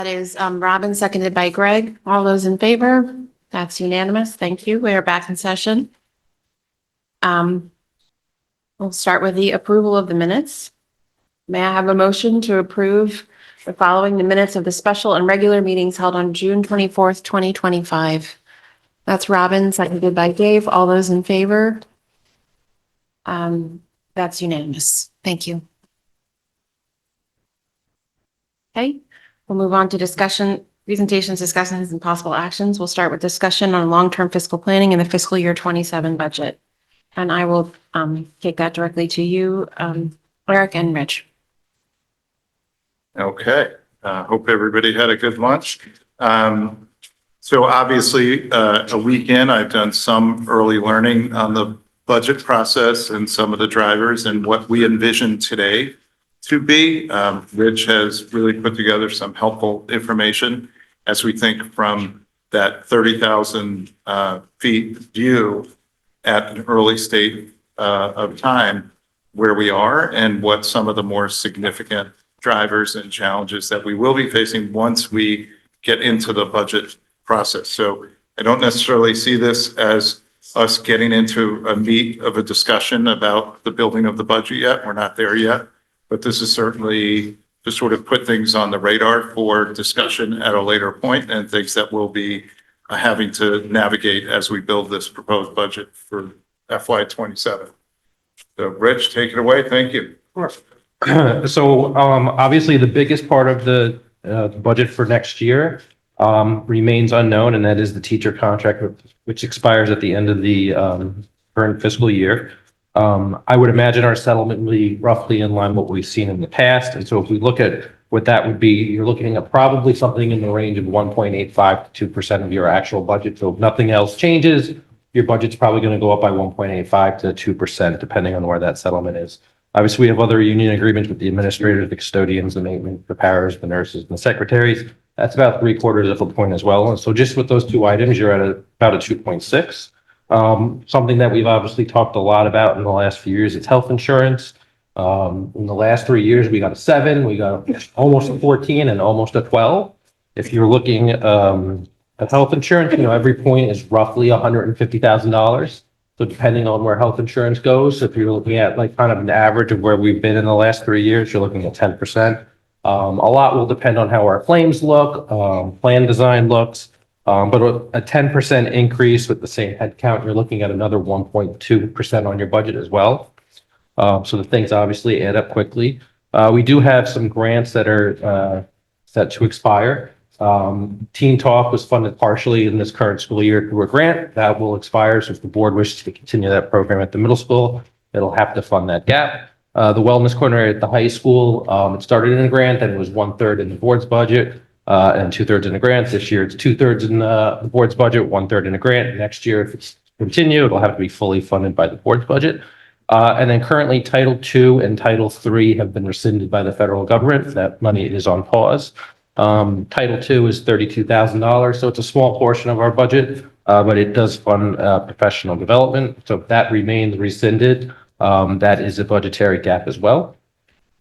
That is Robin, seconded by Greg. All those in favor? That's unanimous. Thank you. We are back in session. We'll start with the approval of the minutes. May I have a motion to approve the following the minutes of the special and regular meetings held on June 24th, 2025? That's Robin, seconded by Dave. All those in favor? That's unanimous. Thank you. Okay, we'll move on to discussion, presentations, discussions, and possible actions. We'll start with discussion on long-term fiscal planning and the fiscal year 27 budget. And I will take that directly to you, Eric and Rich. Okay, hope everybody had a good lunch. So obviously, a weekend, I've done some early learning on the budget process and some of the drivers and what we envision today to be. Rich has really put together some helpful information as we think from that 30,000 feet view at an early state of time where we are and what some of the more significant drivers and challenges that we will be facing once we get into the budget process. So I don't necessarily see this as us getting into a meat of a discussion about the building of the budget yet. We're not there yet, but this is certainly to sort of put things on the radar for discussion at a later point and things that we'll be having to navigate as we build this proposed budget for FY27. So Rich, take it away. Thank you. So obviously the biggest part of the budget for next year remains unknown, and that is the teacher contract, which expires at the end of the current fiscal year. I would imagine our settlement will be roughly in line with what we've seen in the past. And so if we look at what that would be, you're looking at probably something in the range of 1.85 to 2% of your actual budget. So if nothing else changes, your budget's probably going to go up by 1.85 to 2%, depending on where that settlement is. Obviously, we have other union agreements with the administrators, the custodians, the maintenance, the paras, the nurses, and the secretaries. That's about 3/4 of a point as well. And so just with those two items, you're at about a 2.6. Something that we've obviously talked a lot about in the last few years is health insurance. In the last 3 years, we got a 7, we got almost a 14 and almost a 12. If you're looking at health insurance, every point is roughly $150,000. So depending on where health insurance goes, if you're looking at like kind of an average of where we've been in the last 3 years, you're looking at 10%. A lot will depend on how our claims look, plan design looks, but a 10% increase with the same head count, you're looking at another 1.2% on your budget as well. So the things obviously add up quickly. We do have some grants that are set to expire. Teen Talk was funded partially in this current school year through a grant that will expire. So if the board wishes to continue that program at the middle school, it'll have to fund that gap. The wellness coordinator at the high school, it started in a grant and it was 1/3 in the board's budget and 2/3 in the grant. This year it's 2/3 in the board's budget, 1/3 in a grant. Next year, if it's continue, it'll have to be fully funded by the board's budget. And then currently Title II and Title III have been rescinded by the federal government. That money is on pause. Title II is $32,000, so it's a small portion of our budget, but it does fund professional development. So if that remains rescinded, that is a budgetary gap as well.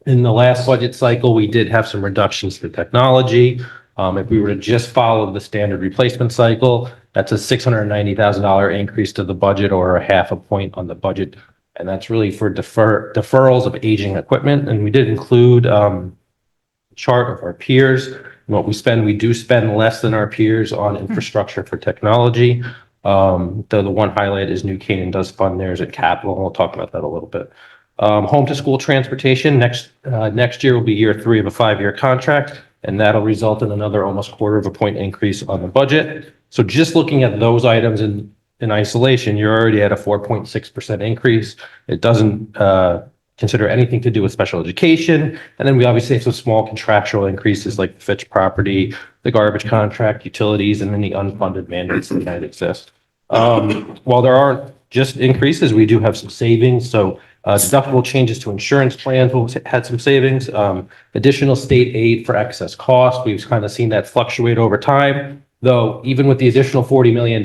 In the last budget cycle, we did have some reductions to technology. If we were to just follow the standard replacement cycle, that's a $690,000 increase to the budget or a 0.5 point on the budget. And that's really for deferrals of aging equipment. And we did include chart of our peers. What we spend, we do spend less than our peers on infrastructure for technology. The one highlight is New Canaan does fund theirs at capital, and we'll talk about that a little bit. Home to school transportation, next year will be year 3 of a 5-year contract, and that'll result in another almost 1/4 point increase on the budget. So just looking at those items in isolation, you're already at a 4.6% increase. It doesn't consider anything to do with special education. And then we obviously have some small contractual increases like the Fitch property, the garbage contract, utilities, and any unfunded mandates that might exist. While there aren't just increases, we do have some savings. So deductible changes to insurance plans will had some savings. Additional state aid for excess costs. We've kind of seen that fluctuate over time, though even with the additional $40 million,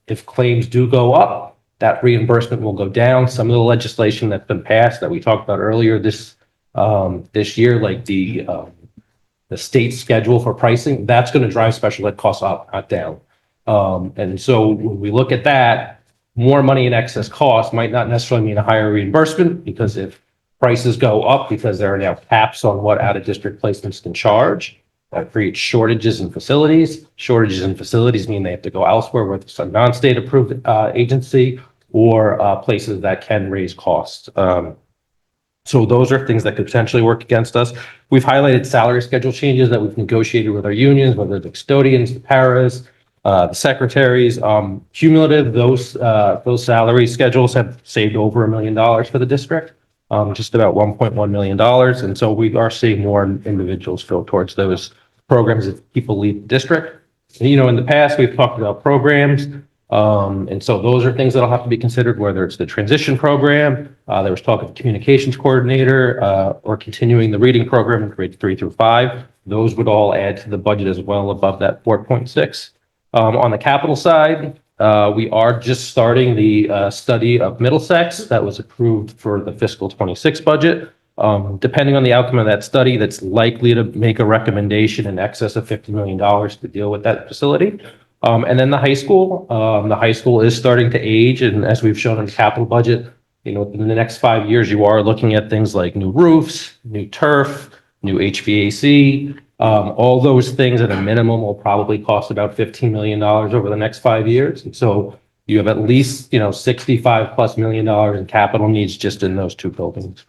if claims do go up, that reimbursement will go down. Some of the legislation that's been passed that we talked about earlier this year, like the the state schedule for pricing, that's going to drive special ed costs up, not down. And so when we look at that, more money in excess cost might not necessarily mean a higher reimbursement, because if prices go up because there are now caps on what out-of-district placements can charge, that creates shortages in facilities. Shortages in facilities mean they have to go elsewhere, whether it's a non-state approved agency or places that can raise costs. So those are things that could potentially work against us. We've highlighted salary schedule changes that we've negotiated with our unions, whether the custodians, the paras, the secretaries. Cumulative, those salary schedules have saved over $1 million for the district, just about $1.1 million. And so we are seeing more individuals go towards those programs if people leave the district. And, in the past, we've talked about programs. And so those are things that'll have to be considered, whether it's the transition program, there was talk of a communications coordinator, or continuing the reading program in grades 3 through 5. Those would all add to the budget as well above that 4.6. On the capital side, we are just starting the study of Middlesex that was approved for the fiscal 26 budget. Depending on the outcome of that study, that's likely to make a recommendation in excess of $50 million to deal with that facility. And then the high school is starting to age. And as we've shown in the capital budget, in the next 5 years, you are looking at things like new roofs, new turf, new HVAC. All those things at a minimum will probably cost about $15 million over the next 5 years. And so you have at least, $65+ million in capital needs just in those two buildings.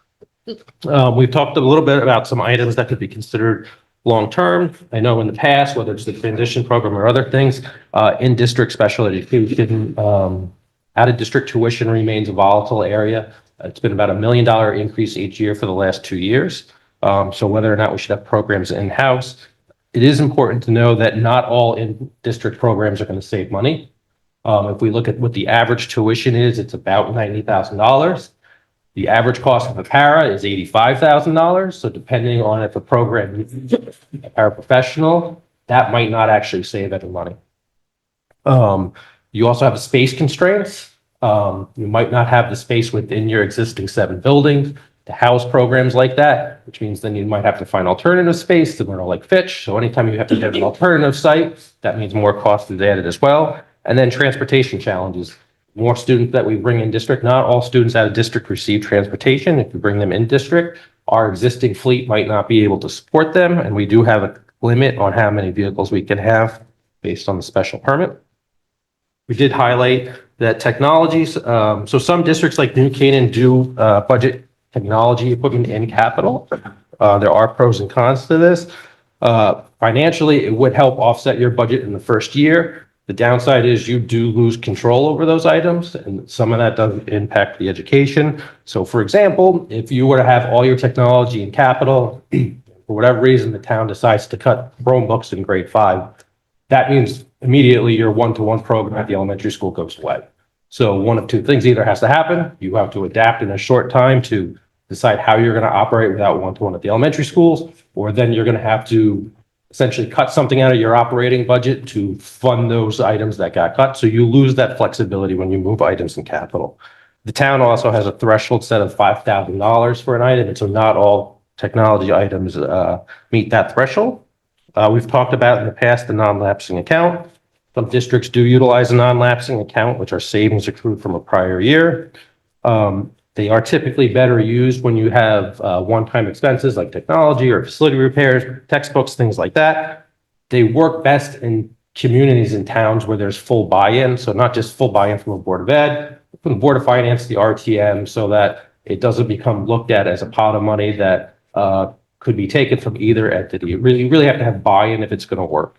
We've talked a little bit about some items that could be considered long-term. I know in the past, whether it's the transition program or other things, in-district special education, out-of-district tuition remains a volatile area. It's been about $1 million increase each year for the last 2 years. So whether or not we should have programs in-house, it is important to know that not all in-district programs are going to save money. If we look at what the average tuition is, it's about $90,000. The average cost of a para is $85,000. So depending on if a program is a paraprofessional, that might not actually save any money. You also have space constraints. You might not have the space within your existing 7 buildings to house programs like that, which means then you might have to find alternative space similar like Fitch. So anytime you have to get an alternative site, that means more cost is added as well. And then transportation challenges. More students that we bring in district, not all students out of district receive transportation. If you bring them in district, our existing fleet might not be able to support them. And we do have a limit on how many vehicles we can have based on the special permit. We did highlight that technologies. So some districts like New Canaan do budget technology equipment in capital. There are pros and cons to this. Financially, it would help offset your budget in the first year. The downside is you do lose control over those items, and some of that does impact the education. So for example, if you were to have all your technology in capital, for whatever reason, the town decides to cut Chromebooks in grade 5, that means immediately your one-to-one program at the elementary school goes away. So one of two things either has to happen. You have to adapt in a short time to decide how you're going to operate without one-to-one at the elementary schools, or then you're going to have to essentially cut something out of your operating budget to fund those items that got cut. So you lose that flexibility when you move items in capital. The town also has a threshold set of $5,000 for an item, and so not all technology items meet that threshold. We've talked about in the past the non-lapsing account. Some districts do utilize a non-lapsing account, which are savings accrued from a prior year. They are typically better used when you have one-time expenses like technology or facility repairs, textbooks, things like that. They work best in communities and towns where there's full buy-in. So not just full buy-in from a Board of Ed, from the Board of Finance, the RTM, so that it doesn't become looked at as a pot of money that could be taken from either entity. You really have to have buy-in if it's going to work.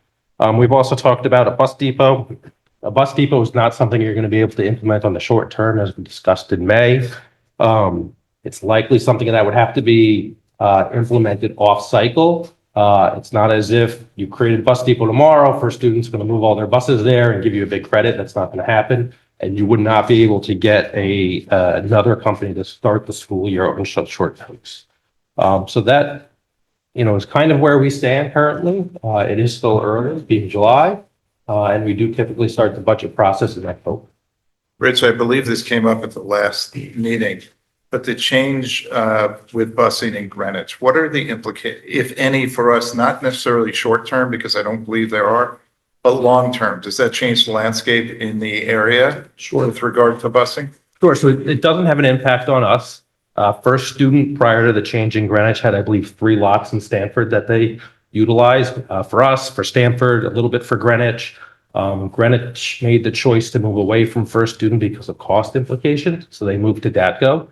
We've also talked about a bus depot. A bus depot is not something you're going to be able to implement on the short term, as we discussed in May. It's likely something that would have to be implemented off cycle. It's not as if you created a bus depot tomorrow for students going to move all their buses there and give you a big credit. That's not going to happen. And you would not be able to get another company to start the school year on short notice. So that, is kind of where we stand currently. It is still early, being July, and we do typically start the budget process in October. Rich, I believe this came up at the last meeting. but the change with busing in Greenwich, what are the if any, for us, not necessarily short term, because I don't believe there are, but long term? Does that change the landscape in the area with regard to busing? Sure. So it doesn't have an impact on us. First Student, prior to the change in Greenwich, had, I believe, 3 lots in Stanford that they utilized. For us, for Stanford, a little bit for Greenwich. Greenwich made the choice to move away from First Student because of cost implications, so they moved to DATCO.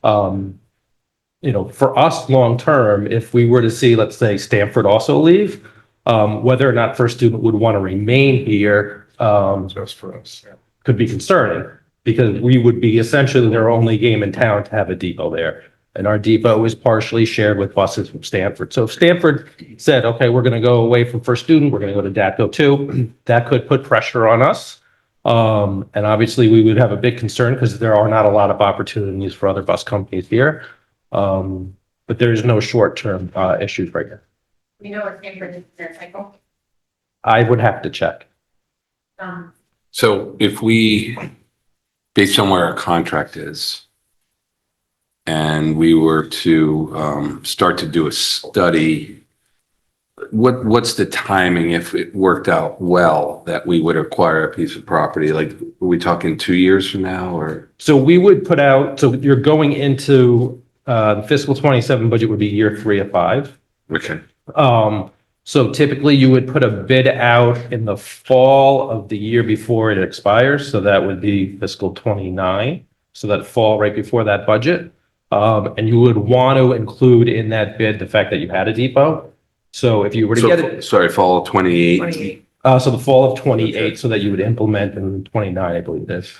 For us, long term, if we were to see, let's say, Stanford also leave, whether or not First Student would want to remain here, Just for us. Yeah. could be concerning, because we would be essentially their only game in town to have a depot there. And our depot is partially shared with buses from Stanford. So if Stanford said, okay, we're going to go away from First Student, we're going to go to DATCO too, that could put pressure on us. And obviously we would have a big concern because there are not a lot of opportunities for other bus companies here. But there's no short-term issues right now. We know it's Stanford is their cycle. I would have to check. So if we, based on where our contract is, and we were to start to do a study, what's the timing if it worked out well that we would acquire a piece of property? Like, are we talking 2 years from now or? So we would put out, so you're going into the fiscal 27 budget would be year 3 of 5. Okay. So typically you would put a bid out in the fall of the year before it expires. So that would be fiscal 29. So that fall right before that budget. And you would want to include in that bid the fact that you had a depot. So if you were to get it, Sorry, fall of 28. so the fall of 28, so that you would implement in 29, I believe it is.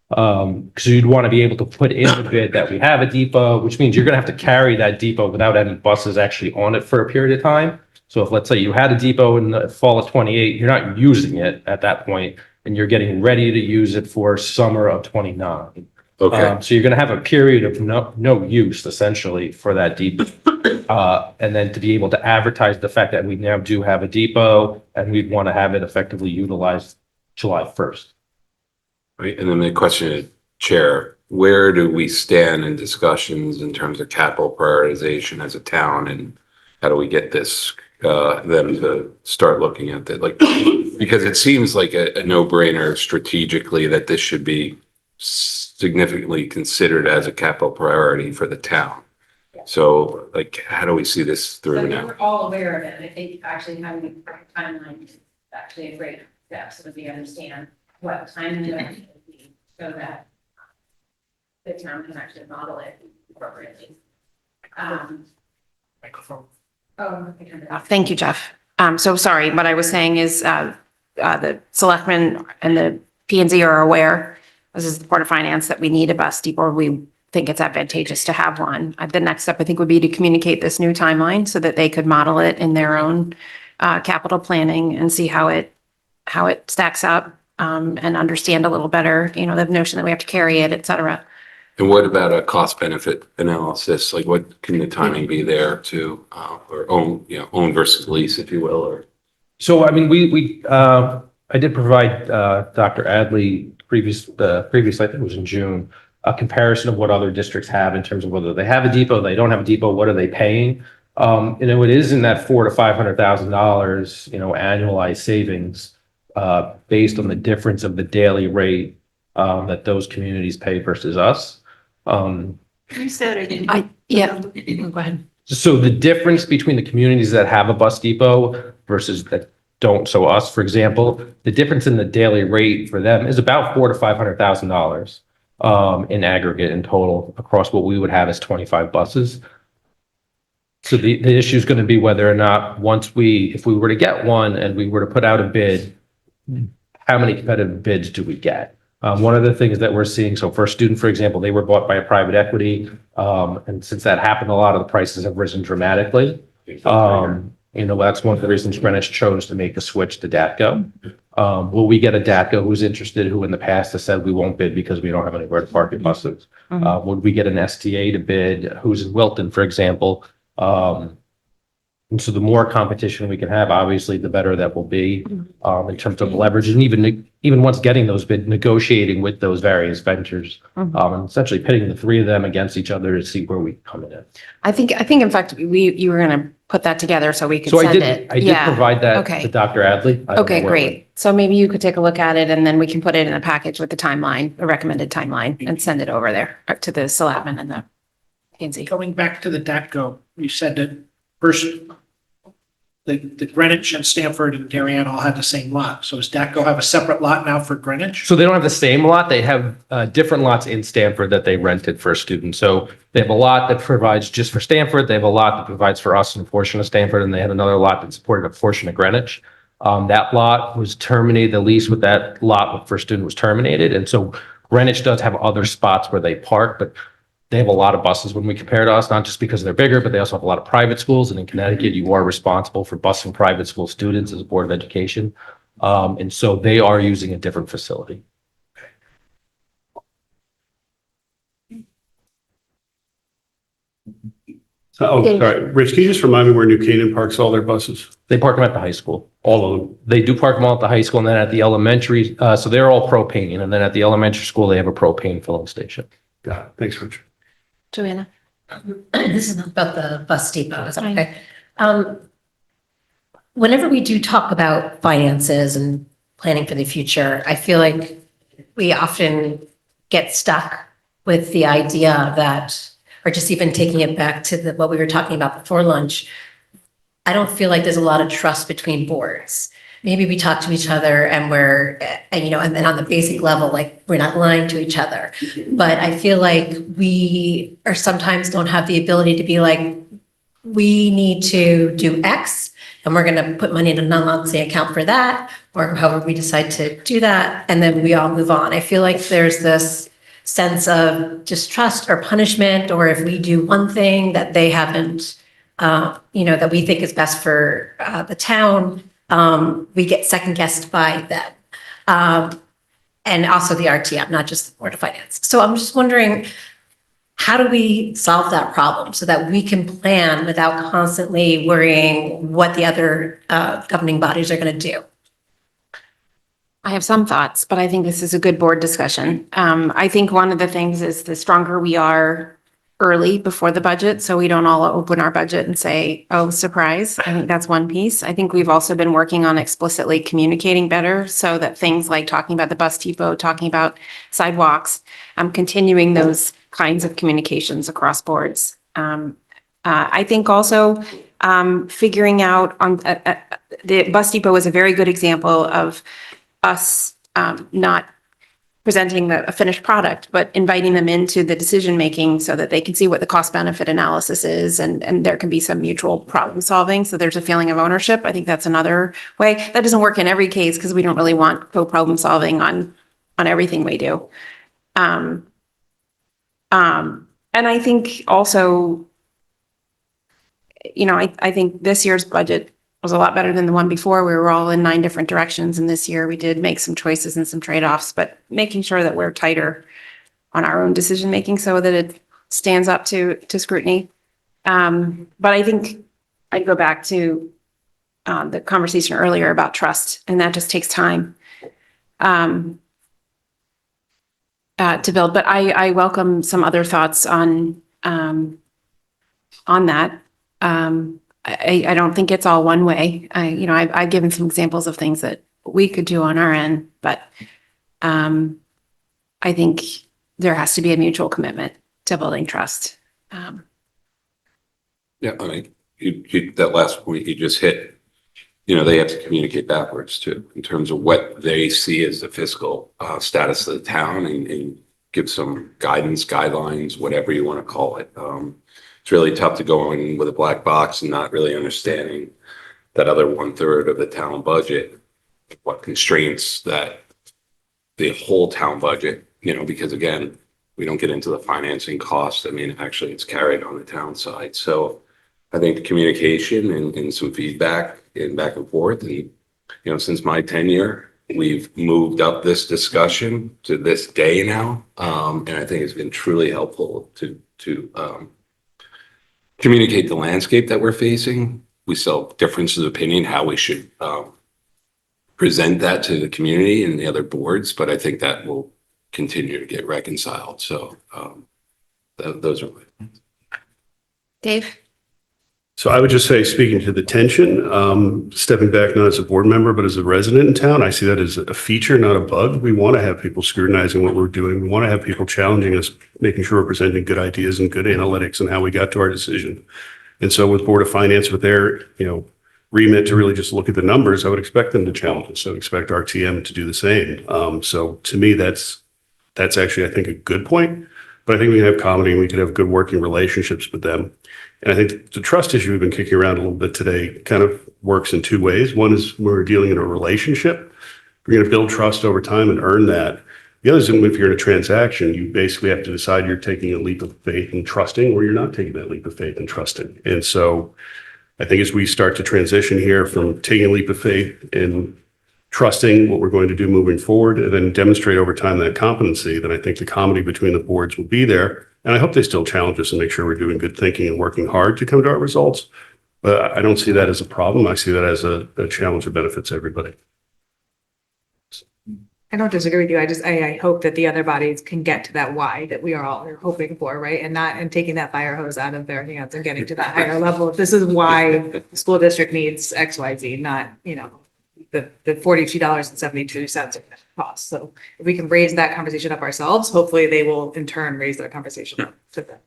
Because you'd want to be able to put in the bid that we have a depot, which means you're going to have to carry that depot without any buses actually on it for a period of time. So if, let's say, you had a depot in the fall of 28, you're not using it at that point, and you're getting ready to use it for summer of 29. Okay. So you're going to have a period of no use essentially for that depot. And then to be able to advertise the fact that we now do have a depot and we'd want to have it effectively utilized July 1st. Right. And then the question is, Chair, where do we stand in discussions in terms of capital prioritization as a town? And how do we get them to start looking at that? Like, because it seems like a no-brainer strategically that this should be significantly considered as a capital priority for the town. So like, how do we see this through now? We're all aware of it. I think actually having a correct timeline is actually a great step so that we understand what time it actually be so that the town can actually model it appropriately. Microphone. Thank you, Jeff. So sorry, what I was saying is the selectmen and the P and Z are aware, this is the Board of Finance, that we need a bus depot. We think it's advantageous to have one. The next step, I think, would be to communicate this new timeline so that they could model it in their own capital planning and see how it stacks up and understand a little better, the notion that we have to carry it, et cetera. And what about a cost benefit analysis? Like, what can the timing be there to, or own versus lease, if you will, or? So, I mean, I did provide Dr. Adley previous, I think it was in June, a comparison of what other districts have in terms of whether they have a depot, they don't have a depot, what are they paying? It is in that $400,000 to $500,000, annualized savings based on the difference of the daily rate that those communities pay versus us. You said it again. Yeah, go ahead. So the difference between the communities that have a bus depot versus that don't, so us, for example, the difference in the daily rate for them is about $400,000 to $500,000 in aggregate in total across what we would have as 25 buses. So the issue is going to be whether or not if we were to get one and we were to put out a bid, how many competitive bids do we get? One of the things that we're seeing, so First Student, for example, they were bought by a private equity. And since that happened, a lot of the prices have risen dramatically. That's one of the reasons Greenwich chose to make a switch to DATCO. Will we get a DATCO who's interested, who in the past has said we won't bid because we don't have anywhere to park your buses? Would we get an STA to bid who's in Wilton, for example? And so the more competition we can have, obviously, the better that will be in terms of leverage and even even once getting those bid, negotiating with those various vendors, and essentially pitting the three of them against each other to see where we come in at. I think in fact, you were gonna put that together so we could So I send did, it. I did Yeah. provide that Okay. to Dr. Adley. I don't Okay, know where it went. great. So maybe you could take a look at it and then we can put it in a package with the timeline, the recommended timeline, and send it over there to the selectmen and the P and Z. Going back to the DATCO, you said that first, the Greenwich and Stanford and Darien all had the same lot. So does DATCO have a separate lot now for Greenwich? So they don't have the same lot. They have different lots in Stanford that they rented for students. So they have a lot that provides just for Stanford. They have a lot that provides for us and a portion of Stanford, and they had another lot that supported a portion of Greenwich. That lot was terminated. The lease with that lot for student was terminated, and so Greenwich does have other spots where they park, but they have a lot of buses when we compare to us, not just because they're bigger, but they also have a lot of private schools. And in Connecticut, you are responsible for busing private school students as a Board of Education. And so they are using a different facility. Oh, sorry. Rich, can you just remind me where New Canaan parks all their buses? They park them at the high school, all of them. They do park them all at the high school and then at the elementary. So they're all propane. And then at the elementary school, they have a propane filling station. Got it. Thanks, Rich. Joanna? This is about the bus depot, is that Fine. okay? Whenever we do talk about finances and planning for the future, I feel like we often get stuck with the idea that, or just even taking it back to what we were talking about before lunch, I don't feel like there's a lot of trust between boards. Maybe we talk to each other and and then on the basic level, like we're not lying to each other. But I feel like we are sometimes don't have the ability to be like, we need to do X and we're going to put money in a non-launching account for that, or however we decide to do that. And then we all move on. I feel like there's this sense of distrust or punishment, or if we do one thing that they haven't, that we think is best for the town, we get second guessed by them. And also the RTM, not just the Board of Finance. So I'm just wondering, how do we solve that problem so that we can plan without constantly worrying what the other governing bodies are going to do? I have some thoughts, but I think this is a good board discussion. I think one of the things is the stronger we are early before the budget, so we don't all open our budget and say, oh, surprise. I think that's one piece. I think we've also been working on explicitly communicating better so that things like talking about the bus depot, talking about sidewalks, continuing those kinds of communications across boards. I think also figuring out on the bus depot is a very good example of us not presenting a finished product, but inviting them into the decision making so that they can see what the cost benefit analysis is, and there can be some mutual problem solving. So there's a feeling of ownership. I think that's another way. That doesn't work in every case because we don't really want co-problem solving on everything we do. And I think also, I think this year's budget was a lot better than the one before. We were all in 9 different directions, and this year we did make some choices and some trade-offs, but making sure that we're tighter on our own decision-making so that it stands up to scrutiny. But I think I'd go back to the conversation earlier about trust, and that just takes time to build. But I welcome some other thoughts on that. I don't think it's all one way. I've given some examples of things that we could do on our end, but I think there has to be a mutual commitment to building trust. Yeah, I mean, that last point you just hit, they have to communicate backwards too, in terms of what they see as the fiscal status of the town and give some guidance, guidelines, whatever you want to call it. It's really tough to go in with a black box and not really understanding that other 1/3 of the town budget, what constraints that the whole town budget, because again, we don't get into the financing costs. I mean, actually it's carried on the town side. So I think communication and some feedback and back and forth. And, since my tenure, we've moved up this discussion to this day now. And I think it's been truly helpful to communicate the landscape that we're facing. We still have differences of opinion, how we should present that to the community and the other boards, but I think that will continue to get reconciled. So, those are my. Dave? So I would just say, speaking to the tension, stepping back not as a board member, but as a resident in town, I see that as a feature, not a bug. We want to have people scrutinizing what we're doing. We want to have people challenging us, making sure we're presenting good ideas and good analytics and how we got to our decision. And so with Board of Finance, with their, remit to really just look at the numbers, I would expect them to challenge us. I would expect RTM to do the same. So to me, that's actually, I think, a good point. But I think we can have comedy and we can have good working relationships with them. And I think the trust issue we've been kicking around a little bit today kind of works in two ways. One is when we're dealing in a relationship, we're going to build trust over time and earn that. The other is if you're in a transaction, you basically have to decide you're taking a leap of faith and trusting, or you're not taking that leap of faith and trusting. And so I think as we start to transition here from taking a leap of faith and trusting what we're going to do moving forward, and then demonstrate over time that competency, then I think the comedy between the boards will be there. And I hope they still challenge us and make sure we're doing good thinking and working hard to come to our results. But I don't see that as a problem. I see that as a challenge that benefits everybody. I don't disagree with you. I hope that the other bodies can get to that why that we are all hoping for, right? And taking that fire hose out of their hands and getting to that higher level. If this is why the school district needs X, Y, Z, not, the $42.72 it costs. So if we can raise that conversation up ourselves, hopefully they will in turn raise their conversation up to them.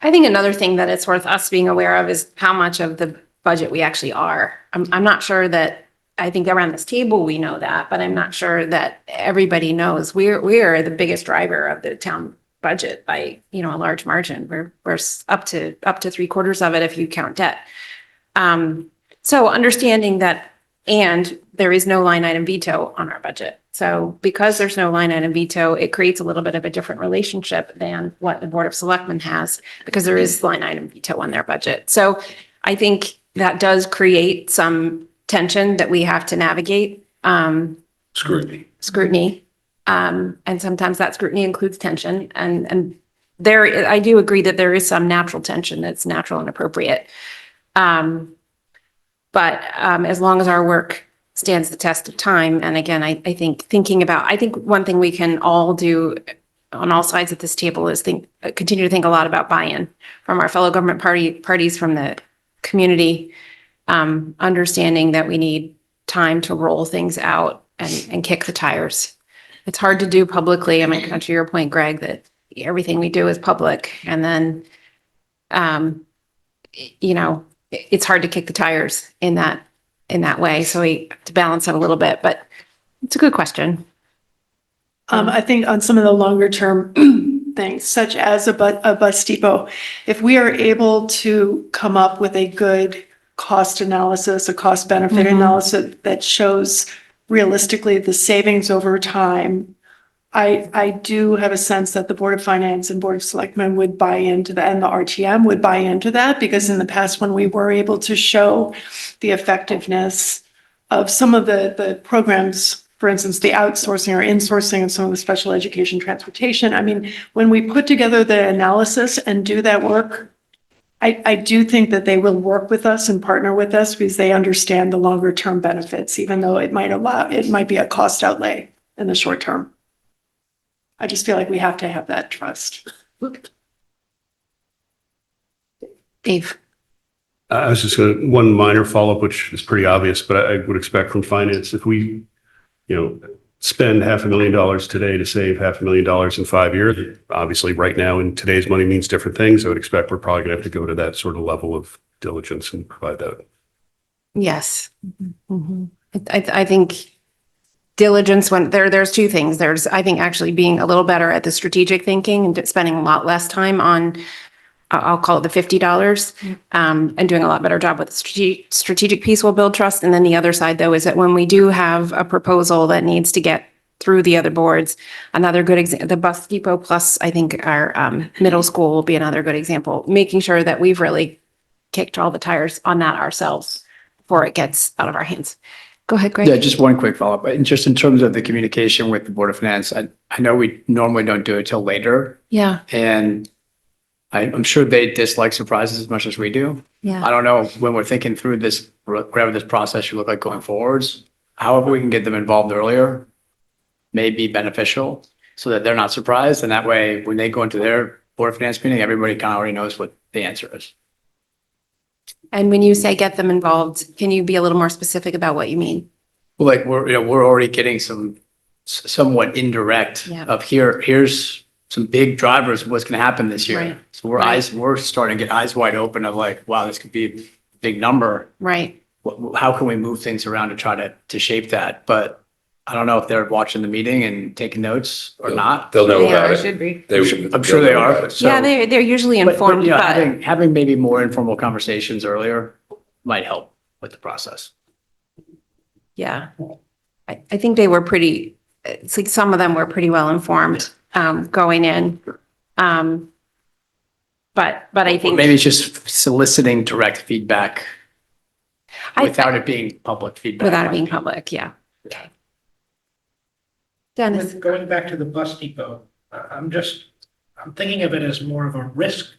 I think another thing that it's worth us being aware of is how much of the budget we actually are. I'm not sure that, I think around this table, we know that, but I'm not sure that everybody knows. We are the biggest driver of the town budget by, a large margin. We're up to 3/4 of it if you count debt. So understanding that, and there is no line item veto on our budget. So because there's no line item veto, it creates a little bit of a different relationship than what the Board of Selectmen has, because there is line item veto on their budget. So I think that does create some tension that we have to navigate. Scrutiny. And sometimes that scrutiny includes tension. And there, I do agree that there is some natural tension that's natural and appropriate. But as long as our work stands the test of time, and again, I think one thing we can all do on all sides of this table is continue to think a lot about buy-in from our fellow government parties, from the community, understanding that we need time to roll things out and kick the tires. It's hard to do publicly. I mean, to your point, Greg, that everything we do is public, and then, it's hard to kick the tires in that way. So we have to balance it a little bit, but it's a good question. I think on some of the longer term things, such as a bus depot, if we are able to come up with a good cost analysis, a cost benefit analysis that shows realistically the savings over time, I do have a sense that the Board of Finance and Board of Selectmen would buy into that, and the RTM would buy into that, because in the past, when we were able to show the effectiveness of some of the programs, for instance, the outsourcing or insourcing of some of the special education transportation, I mean, when we put together the analysis and do that work, I do think that they will work with us and partner with us because they understand the longer term benefits, even though it might be a cost outlay in the short term. I just feel like we have to have that trust. Dave? I was just one minor follow-up, which is pretty obvious, but I would expect from finance, if we, spend $500,000 today to save $500,000 in 5 years, obviously right now in today's money means different things. I would expect we're probably gonna have to go to that sort of level of diligence and provide that. Yes. I think diligence, when there's two things. There's, I think, actually being a little better at the strategic thinking and spending a lot less time on, I'll call it the $50, and doing a lot better job with the strategic piece will build trust. And then the other side, though, is that when we do have a proposal that needs to get through the other boards, another good example, the bus depot plus, I think our middle school will be another good example, making sure that we've really kicked all the tires on that ourselves before it gets out of our hands. Go ahead, Greg. Yeah, just one quick follow-up. And just in terms of the communication with the Board of Finance, I know we normally don't do it till later. Yeah. And I'm sure they dislike surprises as much as we do. Yeah. I don't know, when we're thinking through this, whatever this process should look like going forwards, however we can get them involved earlier may be beneficial so that they're not surprised. And that way, when they go into their Board of Finance meeting, everybody kind of already knows what the answer is. And when you say get them involved, can you be a little more specific about what you mean? Well, like we're already getting some somewhat indirect Yeah. of here's some big drivers of what's going to happen this year. Right. So Right. we're starting to get eyes wide open of like, wow, this could be a big number. Right. How can we move things around to try to shape that? But I don't know if they're watching the meeting and taking notes or not. They'll know They about are, it. Should be. I'm sure they they'll know are. about it. So- Yeah, they're usually But, informed, you know, but having maybe more informal conversations earlier might help with the process. yeah. I think they were it's like some of them were pretty well informed, going in. But I Or think. maybe it's just soliciting direct feedback without it being public feedback. Without it being public, yeah. Okay. Dennis, Going back to the bus depot, I'm thinking of it as more of a risk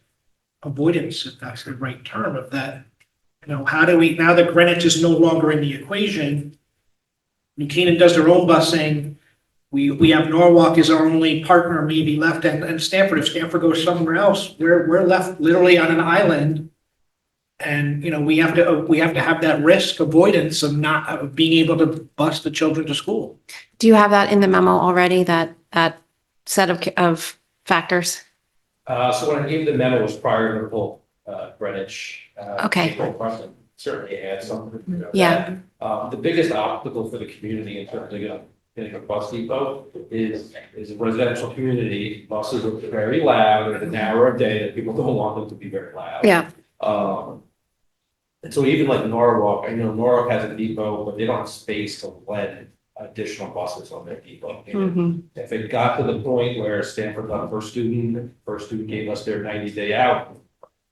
avoidance, if that's the right term of that. You know, how do we, now that Greenwich is no longer in the equation, New Canaan does their own busing. We have Norwalk as our only partner maybe left and Stanford. If Stanford goes somewhere else, we're left literally on an island. And, you know, we have to have that risk avoidance of being able to bus the children to school. do you have that in the memo already, that set of factors? So when I gave the memo was prior to the full Greenwich. Okay. April Crescent certainly add something. Yeah. The biggest obstacle for the community in terms of getting a bus depot is a residential community. Buses are very loud at an hour a day that people don't want them to be very loud. Yeah, And so even like Norwalk, Norwalk has a depot, but they don't have space to let additional buses on their depot. mhm, If it got to the point where Stanford got first student gave us their 90-day out,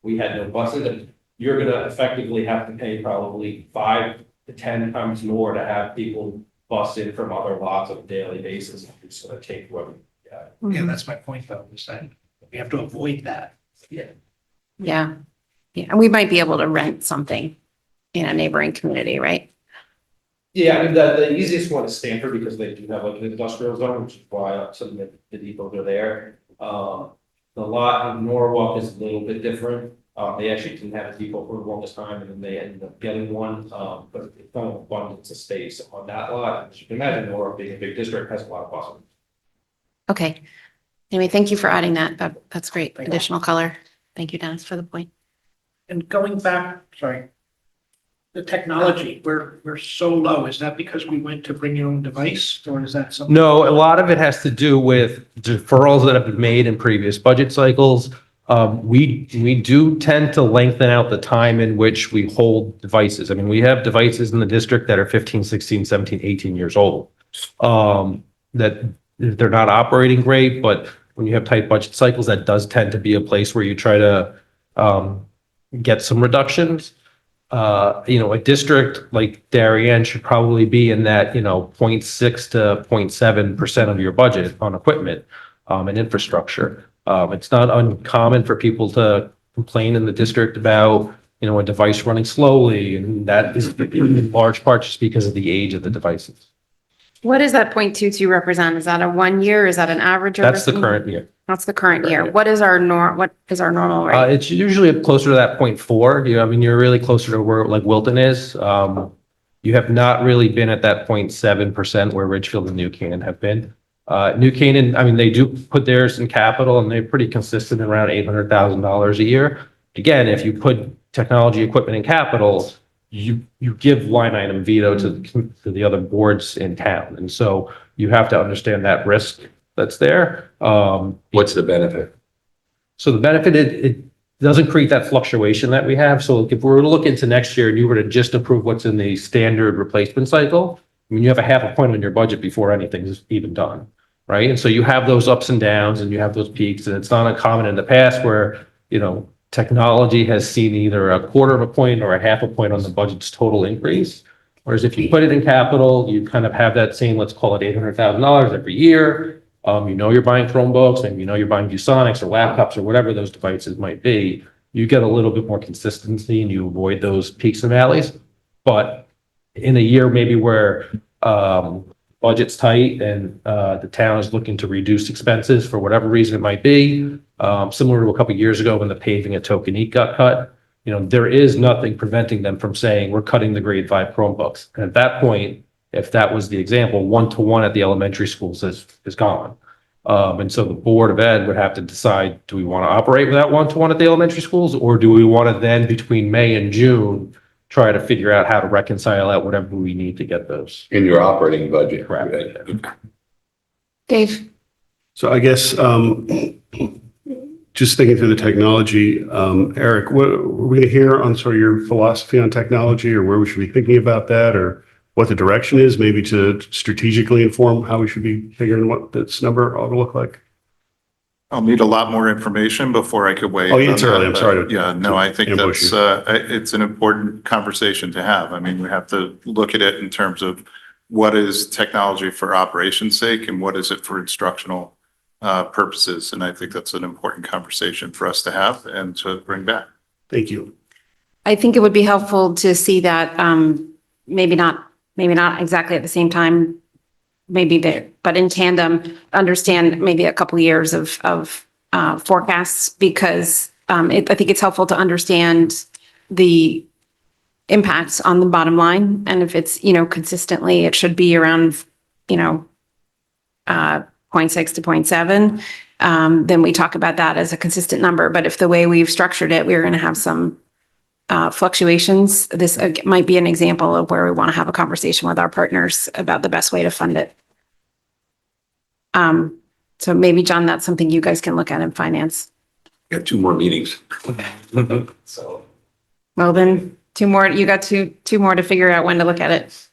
we had no buses, and you're gonna effectively have to pay probably 5 to 10 times more to have people bus in from other lots on a daily basis. It's gonna take what, Yeah, mhm. that's my point though, is that we have to avoid that. Yeah. Yeah, and we might be able to rent something in a neighboring community, right? Yeah, I mean, the easiest one is Stanford because they do have like an industrial zone, which is why some of the depots are there. The lot in Norwalk is a little bit different. They actually didn't have a depot for the longest time and then they ended up getting one. But it's kind of abundance of space on that lot. As you can imagine, Norwalk being a big district has a lot of buses. Okay. Anyway, thank you for adding that. That's great. Additional color. Thank you, Dennis, for the point. And going back, sorry, the technology, we're so low. Is that because we went to bring your own device or is that something? No, a lot of it has to do with deferrals that have been made in previous budget cycles. We do tend to lengthen out the time in which we hold devices. I mean, we have devices in the district that are 15, 16, 17, 18 years old. That they're not operating great, but when you have tight budget cycles, that does tend to be a place where you try to get some reductions. A district like Darien should probably be in that, 0.6 to 0.7% of your budget on equipment and infrastructure. It's not uncommon for people to complain in the district about, a device running slowly, and that is in large part just because of the age of the devices. What does that 0.22 represent? Is that a 1 year? Is that an average? over That's the some- current year. That's the current year. Current year. What is our normal rate? It's usually closer to that 0.4. You're really closer to where like Wilton is. You have not really been at that 0.7% where Ridgefield and New Canaan have been. New Canaan, they do put theirs in capital and they're pretty consistent around $800,000 a year. Again, if you put technology equipment in capital, you give line item veto to the other boards in town. And so you have to understand that risk that's there. What's the benefit? So the benefit, it doesn't create that fluctuation that we have. So if we were to look into next year and you were to just approve what's in the standard replacement cycle, you have a 0.5 point on your budget before anything's even done, right? And so you have those ups and downs and you have those peaks, and it's not uncommon in the past where, technology has seen either a 1/4 point or a 0.5 point on the budget's total increase. Whereas if you put it in capital, you kind of have that same, let's call it $800,000 every year. You're buying Chromebooks and you're buying ViewSonics or laptops or whatever those devices might be. You get a little bit more consistency and you avoid those peaks and valleys. But in a year maybe where budget's tight and the town is looking to reduce expenses for whatever reason it might be, similar to a couple of years ago when the paving at Tokenique got cut, there is nothing preventing them from saying, we're cutting the grade 5 Chromebooks. And at that point, if that was the example, 1-to-1 at the elementary schools is gone. And so the Board of Ed would have to decide, do we want to operate without 1-to-1 at the elementary schools? Or do we want to then between May and June, try to figure out how to reconcile out whatever we need to get those? In your operating budget. Correct. Dave? So I guess, just thinking through the technology, Eric, what are we going to hear on sort of your philosophy on technology or where we should be thinking about that or what the direction is, maybe to strategically inform how we should be figuring what this number ought to look like? I'll need a lot more information before I could weigh. Oh, in it's on early. that, I'm but sorry to Yeah, no, I think ambush that's, it's an important conversation to have. I mean, we have to look at it in terms of what is technology for operations sake and what is it for instructional purposes. And I think that's an important conversation for us to have and to bring back. Thank you. I think it would be helpful to see that, maybe not exactly at the same time, maybe there, but in tandem, understand maybe a couple of years of forecasts, because I think it's helpful to understand the impacts on the bottom line. And if it's, consistently, it should be around, 0.6 to 0.7, then we talk about that as a consistent number. But if the way we've structured it, we're going to have some fluctuations, this might be an example of where we want to have a conversation with our partners about the best way to fund it. So maybe, John, that's something you guys can look at in finance. Got 2 more meetings. So. Well, then, you got two more to figure out when to look at it.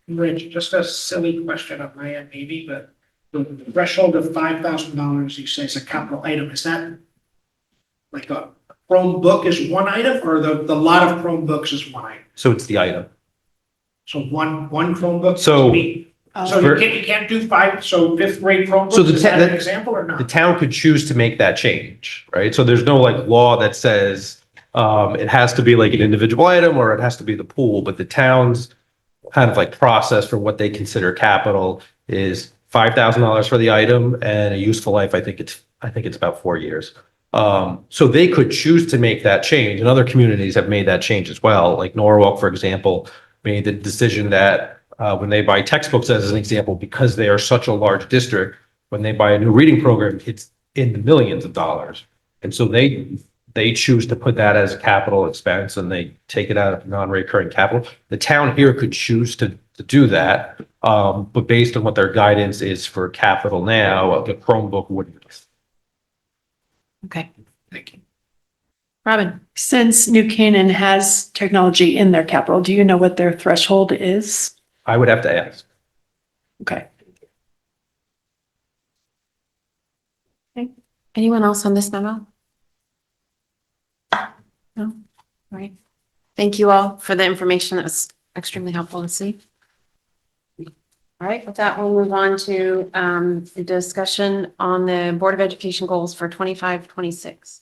Rich, just a silly question on my end, maybe, but the threshold of $5,000 you say is a capital item, is that like a Chromebook is one item or the lot of Chromebooks is one item? So it's the item. So one Chromebook? So- So you can't do 5, so 5th grade Chromebooks, So the is that te- an example or The not? town could choose to make that change, right? So there's no like law that says it has to be like an individual item or it has to be the pool, but the town's kind of like process for what they consider capital is $5,000 for the item and a useful life. I think it's about 4 years. So they could choose to make that change, and other communities have made that change as well. Like Norwalk, for example, made the decision that when they buy textbooks, as an example, because they are such a large district, when they buy a new reading program, it's in the millions of dollars. And so they choose to put that as a capital expense and they take it out of non-recurring capital. The town here could choose to do that, but based on what their guidance is for capital now, the Chromebook wouldn't. Okay. Thank you. Robin? Since New Canaan has technology in their capital, do you know what their threshold is? I would have to ask. Okay. Anyone else on this memo? No? All right. Thank you all for the information. That was extremely helpful to see. All right, with that, we'll move on to the discussion on the Board of Education goals for 25-26.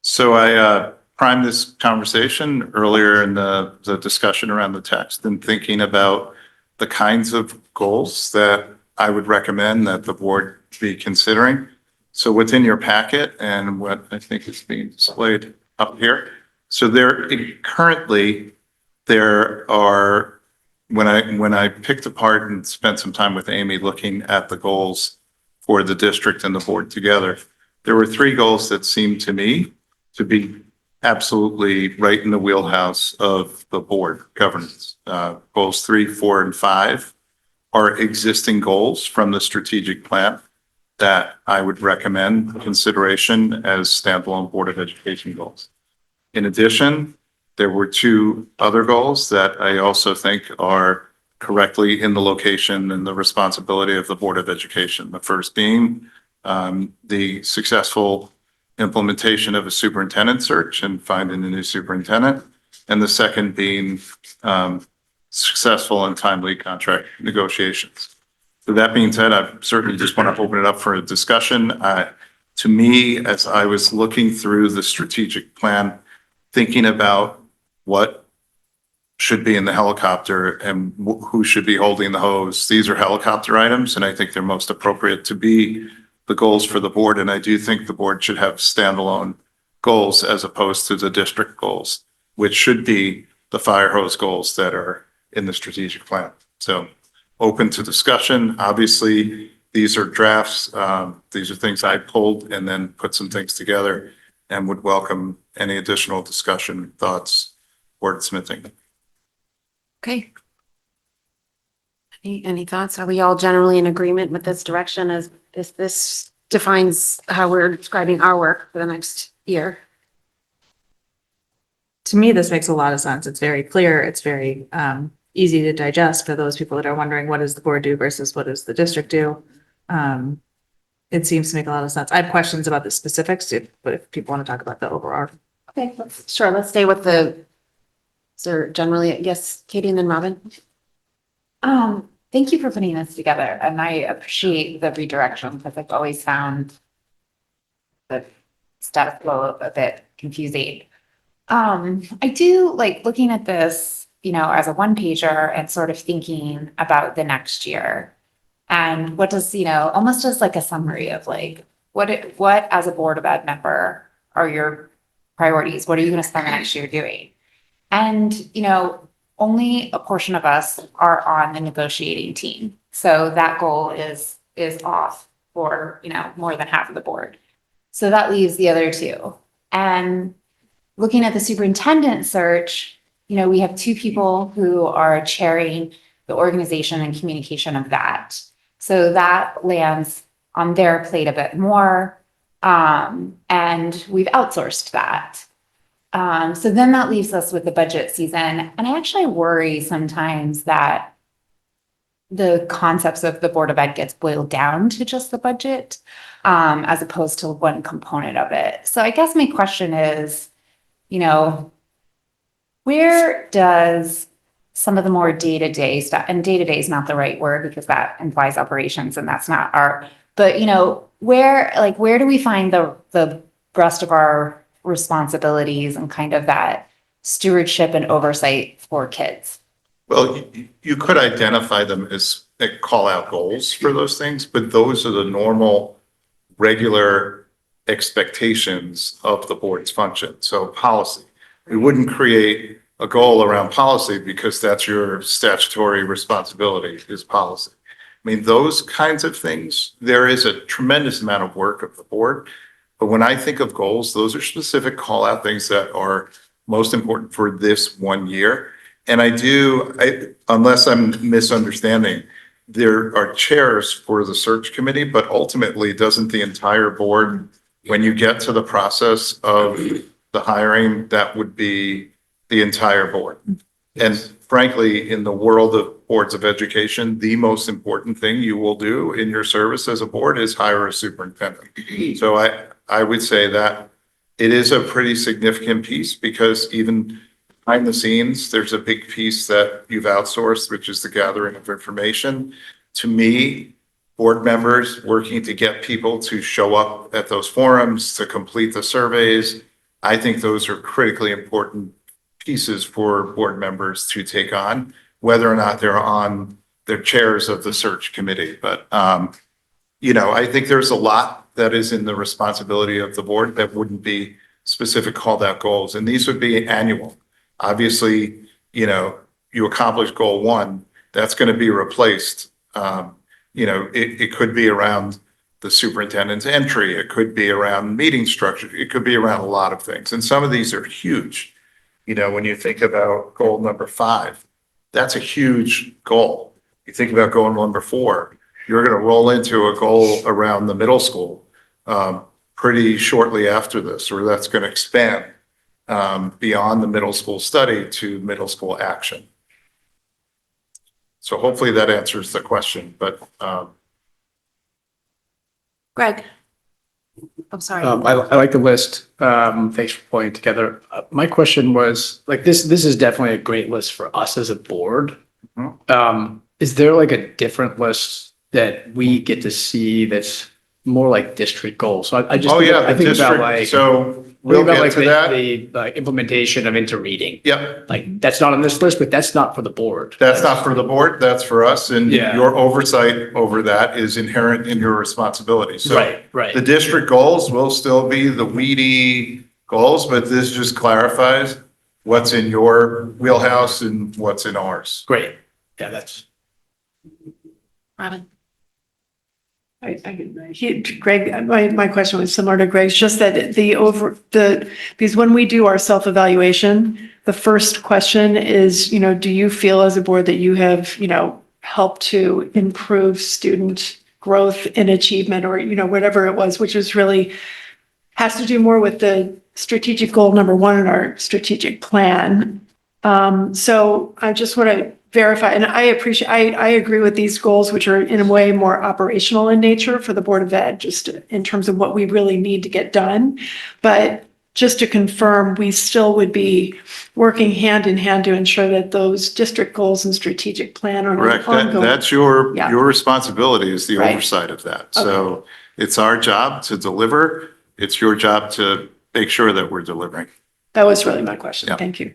So I primed this conversation earlier in the discussion around the text and thinking about the kinds of goals that I would recommend that the board be considering. So what's in your packet and what I think is being displayed up here. So currently there are, when I picked apart and spent some time with Amy looking at the goals for the district and the board together, there were 3 goals that seemed to me to be absolutely right in the wheelhouse of the board governance. Goals 3, 4, and 5 are existing goals from the strategic plan that I would recommend consideration as standalone Board of Education goals. In addition, there were 2 other goals that I also think are correctly in the location and the responsibility of the Board of Education. The first being the successful implementation of a superintendent search and finding a new superintendent. And the second being successful and timely contract negotiations. So that being said, I certainly just want to open it up for a discussion. To me, as I was looking through the strategic plan, thinking about what should be in the helicopter and who should be holding the hose. These are helicopter items, and I think they're most appropriate to be the goals for the board. And I do think the board should have standalone goals as opposed to the district goals, which should be the fire hose goals that are in the strategic plan. So open to discussion. Obviously, these are drafts. These are things I pulled and then put some things together and would welcome any additional discussion, thoughts, wordsmithing. Okay. Any thoughts? Are we all generally in agreement with this direction as this defines how we're describing our work for the next year? To me, this makes a lot of sense. It's very clear. It's very easy to digest for those people that are wondering, what does the board do versus what does the district do? It seems to make a lot of sense. I have questions about the specifics, but if people want to talk about the overall. Okay, sure. Let's stay with the, so generally, yes, Katie and then Robin. Thank you for putting this together, and I appreciate the redirection because I've always found the status quo a bit confusing. I do like looking at this, as a one pager and sort of thinking about the next year and what does, almost as like a summary of like, what as a Board of Ed member are your priorities? What are you going to spend the next year doing? And, only a portion of us are on the negotiating team. So that goal is off for, more than half of the board. So that leaves the other two. And looking at the superintendent search, we have two people who are chairing the organization and communication of that. So that lands on their plate a bit more. And we've outsourced that. So then that leaves us with the budget season. And I actually worry sometimes that the concepts of the Board of Ed gets boiled down to just the budget, as opposed to one component of it. So I guess my question is, where does some of the more day-to-day stuff, and day-to-day is not the right word because that implies operations and that's not but where do we find the rest of our responsibilities and kind of that stewardship and oversight for kids? Well, you could identify them as call out goals for those things, but those are the normal, regular expectations of the board's function. So policy, we wouldn't create a goal around policy because that's your statutory responsibility is policy. I mean, those kinds of things, there is a tremendous amount of work of the board. But when I think of goals, those are specific call out things that are most important for this one year. And unless I'm misunderstanding, there are chairs for the search committee, but ultimately doesn't the entire board, when you get to the process of the hiring, that would be the entire board. And frankly, in the world of boards of education, the most important thing you will do in your service as a board is hire a superintendent. So I would say that it is a pretty significant piece because even behind the scenes, there's a big piece that you've outsourced, which is the gathering of information. To me, board members working to get people to show up at those forums, to complete the surveys, I think those are critically important pieces for board members to take on, whether or not they're chairs of the search committee. But, I think there's a lot that is in the responsibility of the board that wouldn't be specific called out goals. And these would be annual. Obviously, you accomplish goal one, that's going to be replaced. It could be around the superintendent's entry. It could be around meeting structure. It could be around a lot of things. And some of these are huge. When you think about goal number 5, that's a huge goal. You think about goal number 4, you're going to roll into a goal around the middle school pretty shortly after this, or that's going to expand beyond the middle school study to middle school action. So hopefully that answers the question, but Greg. I'm sorry. I like the list. Thanks for putting it together. My question was like, this is definitely a great list for us as a board. Is there like a different list that we get to see that's more like district goals? So I just, oh yeah, I the think about district. like, So we'll About get like to that. the like implementation of interreading. Yep, Like, that's not on this list, but that's not for the board. that's not for the board, that's for us, and Yeah. your oversight over that is inherent in your responsibility. So Right, right. the district goals will still be the weedy goals, but this just clarifies what's in your wheelhouse and what's in ours. Great. Yeah, that's. Robin? Greg, my question was similar to Greg's, just that because when we do our self-evaluation, the first question is, do you feel as a board that you have, helped to improve student growth and achievement, or, whatever it was, which is really has to do more with the strategic goal number one in our strategic plan. So I just want to verify, and I agree with these goals, which are in a way more operational in nature for the Board of Ed, just in terms of what we really need to get done. But just to confirm, we still would be working hand in hand to ensure that those district goals and strategic plan are Correct, ongoing. that's your Yeah. responsibility is the Right. oversight of that. So it's our job to deliver, it's your job to make sure that we're delivering. That was really my question. Yeah. Thank you.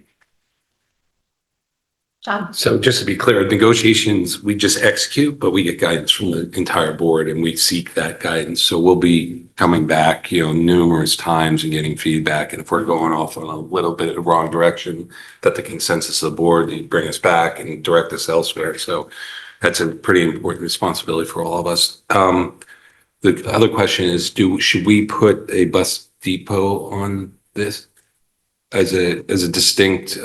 John? So just to be clear, negotiations, we just execute, but we get guidance from the entire board and we seek that guidance. So we'll be coming back, numerous times and getting feedback. And if we're going off on a little bit of the wrong direction, that the consensus of the board, you bring us back and direct us elsewhere. So that's a pretty important responsibility for all of us. The other question is, should we put a bus depot on this as a distinct,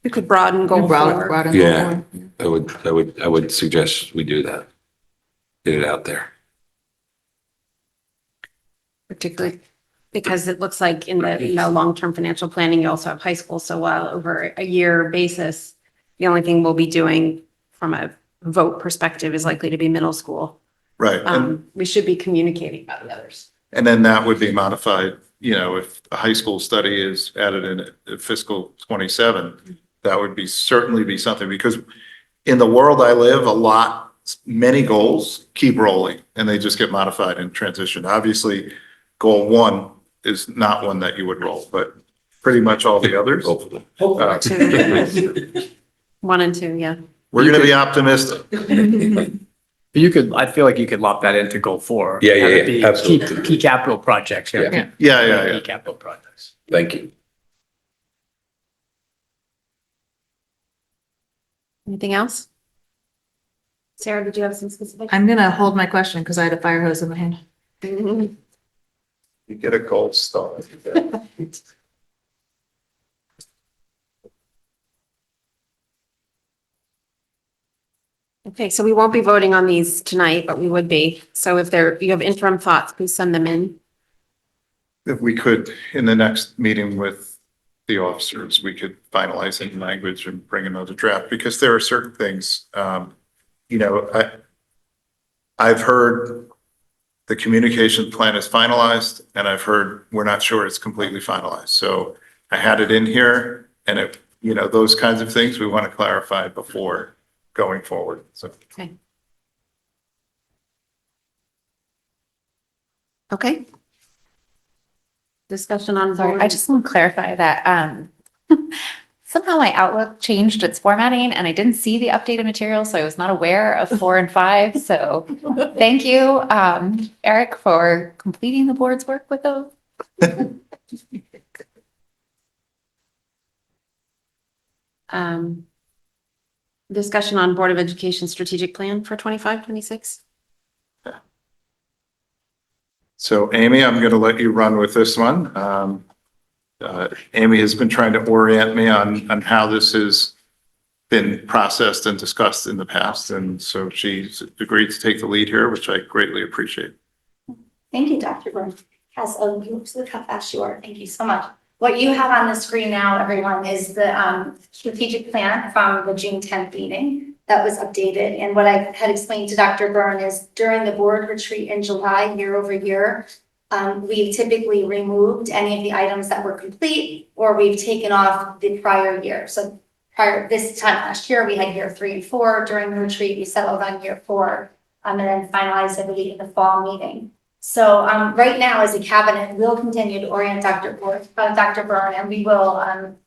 We could broaden goal four. yeah, I would suggest we do that. Get it out there. Particularly because it looks like in the, long-term financial planning, you also have high school. So while over a year basis, the only thing we'll be doing from a vote perspective is likely to be middle school. Right, and We should be communicating about the others. then that would be modified, if a high school study is added in fiscal 27, that would certainly be something, because in the world I live, many goals keep rolling and they just get modified and transitioned. Obviously, goal one is not one that you would roll, but pretty much all the others. Hopefully. One and two, yeah. We're going to be optimistic. I feel like you could lock that into goal 4. Yeah, Have it be absolutely. Key capital projects. Yeah. Yeah. Key capital projects. Thank you. Anything else? Sarah, did you have some specific? I'm gonna hold my question because I had a fire hose in my hand. Mhm. You get a gold star. Okay, so we won't be voting on these tonight, but we would be. So if you have interim thoughts, please send them in. If we could, in the next meeting with the officers, we could finalize any language and bring another draft, because there are certain things, I've heard the communication plan is finalized, and I've heard we're not sure it's completely finalized. So I had it in here, and those kinds of things we want to clarify before going forward, so. Okay. Discussion on. Sorry, I just want to clarify that, somehow my Outlook changed its formatting and I didn't see the updated material, so I was not aware of 4 and 5. So thank you, Eric, for completing the board's work with those. Discussion on Board of Education strategic plan for 25-26. So Amy, I'm going to let you run with this one. Amy has been trying to orient me on how this has been processed and discussed in the past. And so she's agreed to take the lead here, which I greatly appreciate. Thank you, Dr. Byrne. Look how fast you are. Thank you so much. What you have on the screen now, everyone, is the strategic plan from the June 10th meeting that was updated. And what I had explained to Dr. Byrne is during the board retreat in July, year over year, we've typically removed any of the items that were complete, or we've taken off the prior year. So this time last year, we had year 3 and 4. During the retreat, we settled on year 4, and then finalized, I believe, in the fall meeting. So right now, as a cabinet, we'll continue to orient Dr. Byrne, and we will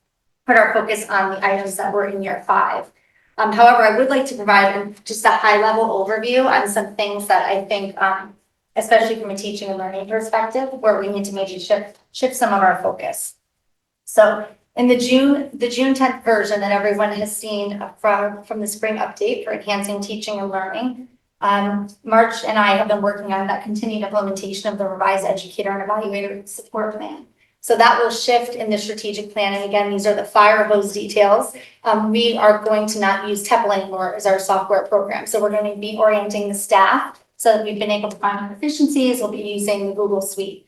put our focus on the items that were in year 5. However, I would like to provide just a high-level overview on some things that I think, especially from a teaching and learning perspective, where we need to maybe shift some of our focus. So in the June 10th version that everyone has seen from the spring update for enhancing teaching and learning, March and I have been working on that continued implementation of the revised educator and evaluator support plan. So that will shift in the strategic plan. And again, these are the fire hose details. We are going to not use TEPL anymore as our software program. So we're going to be orienting the staff so that we've been able to find efficiencies. We'll be using the Google Suite.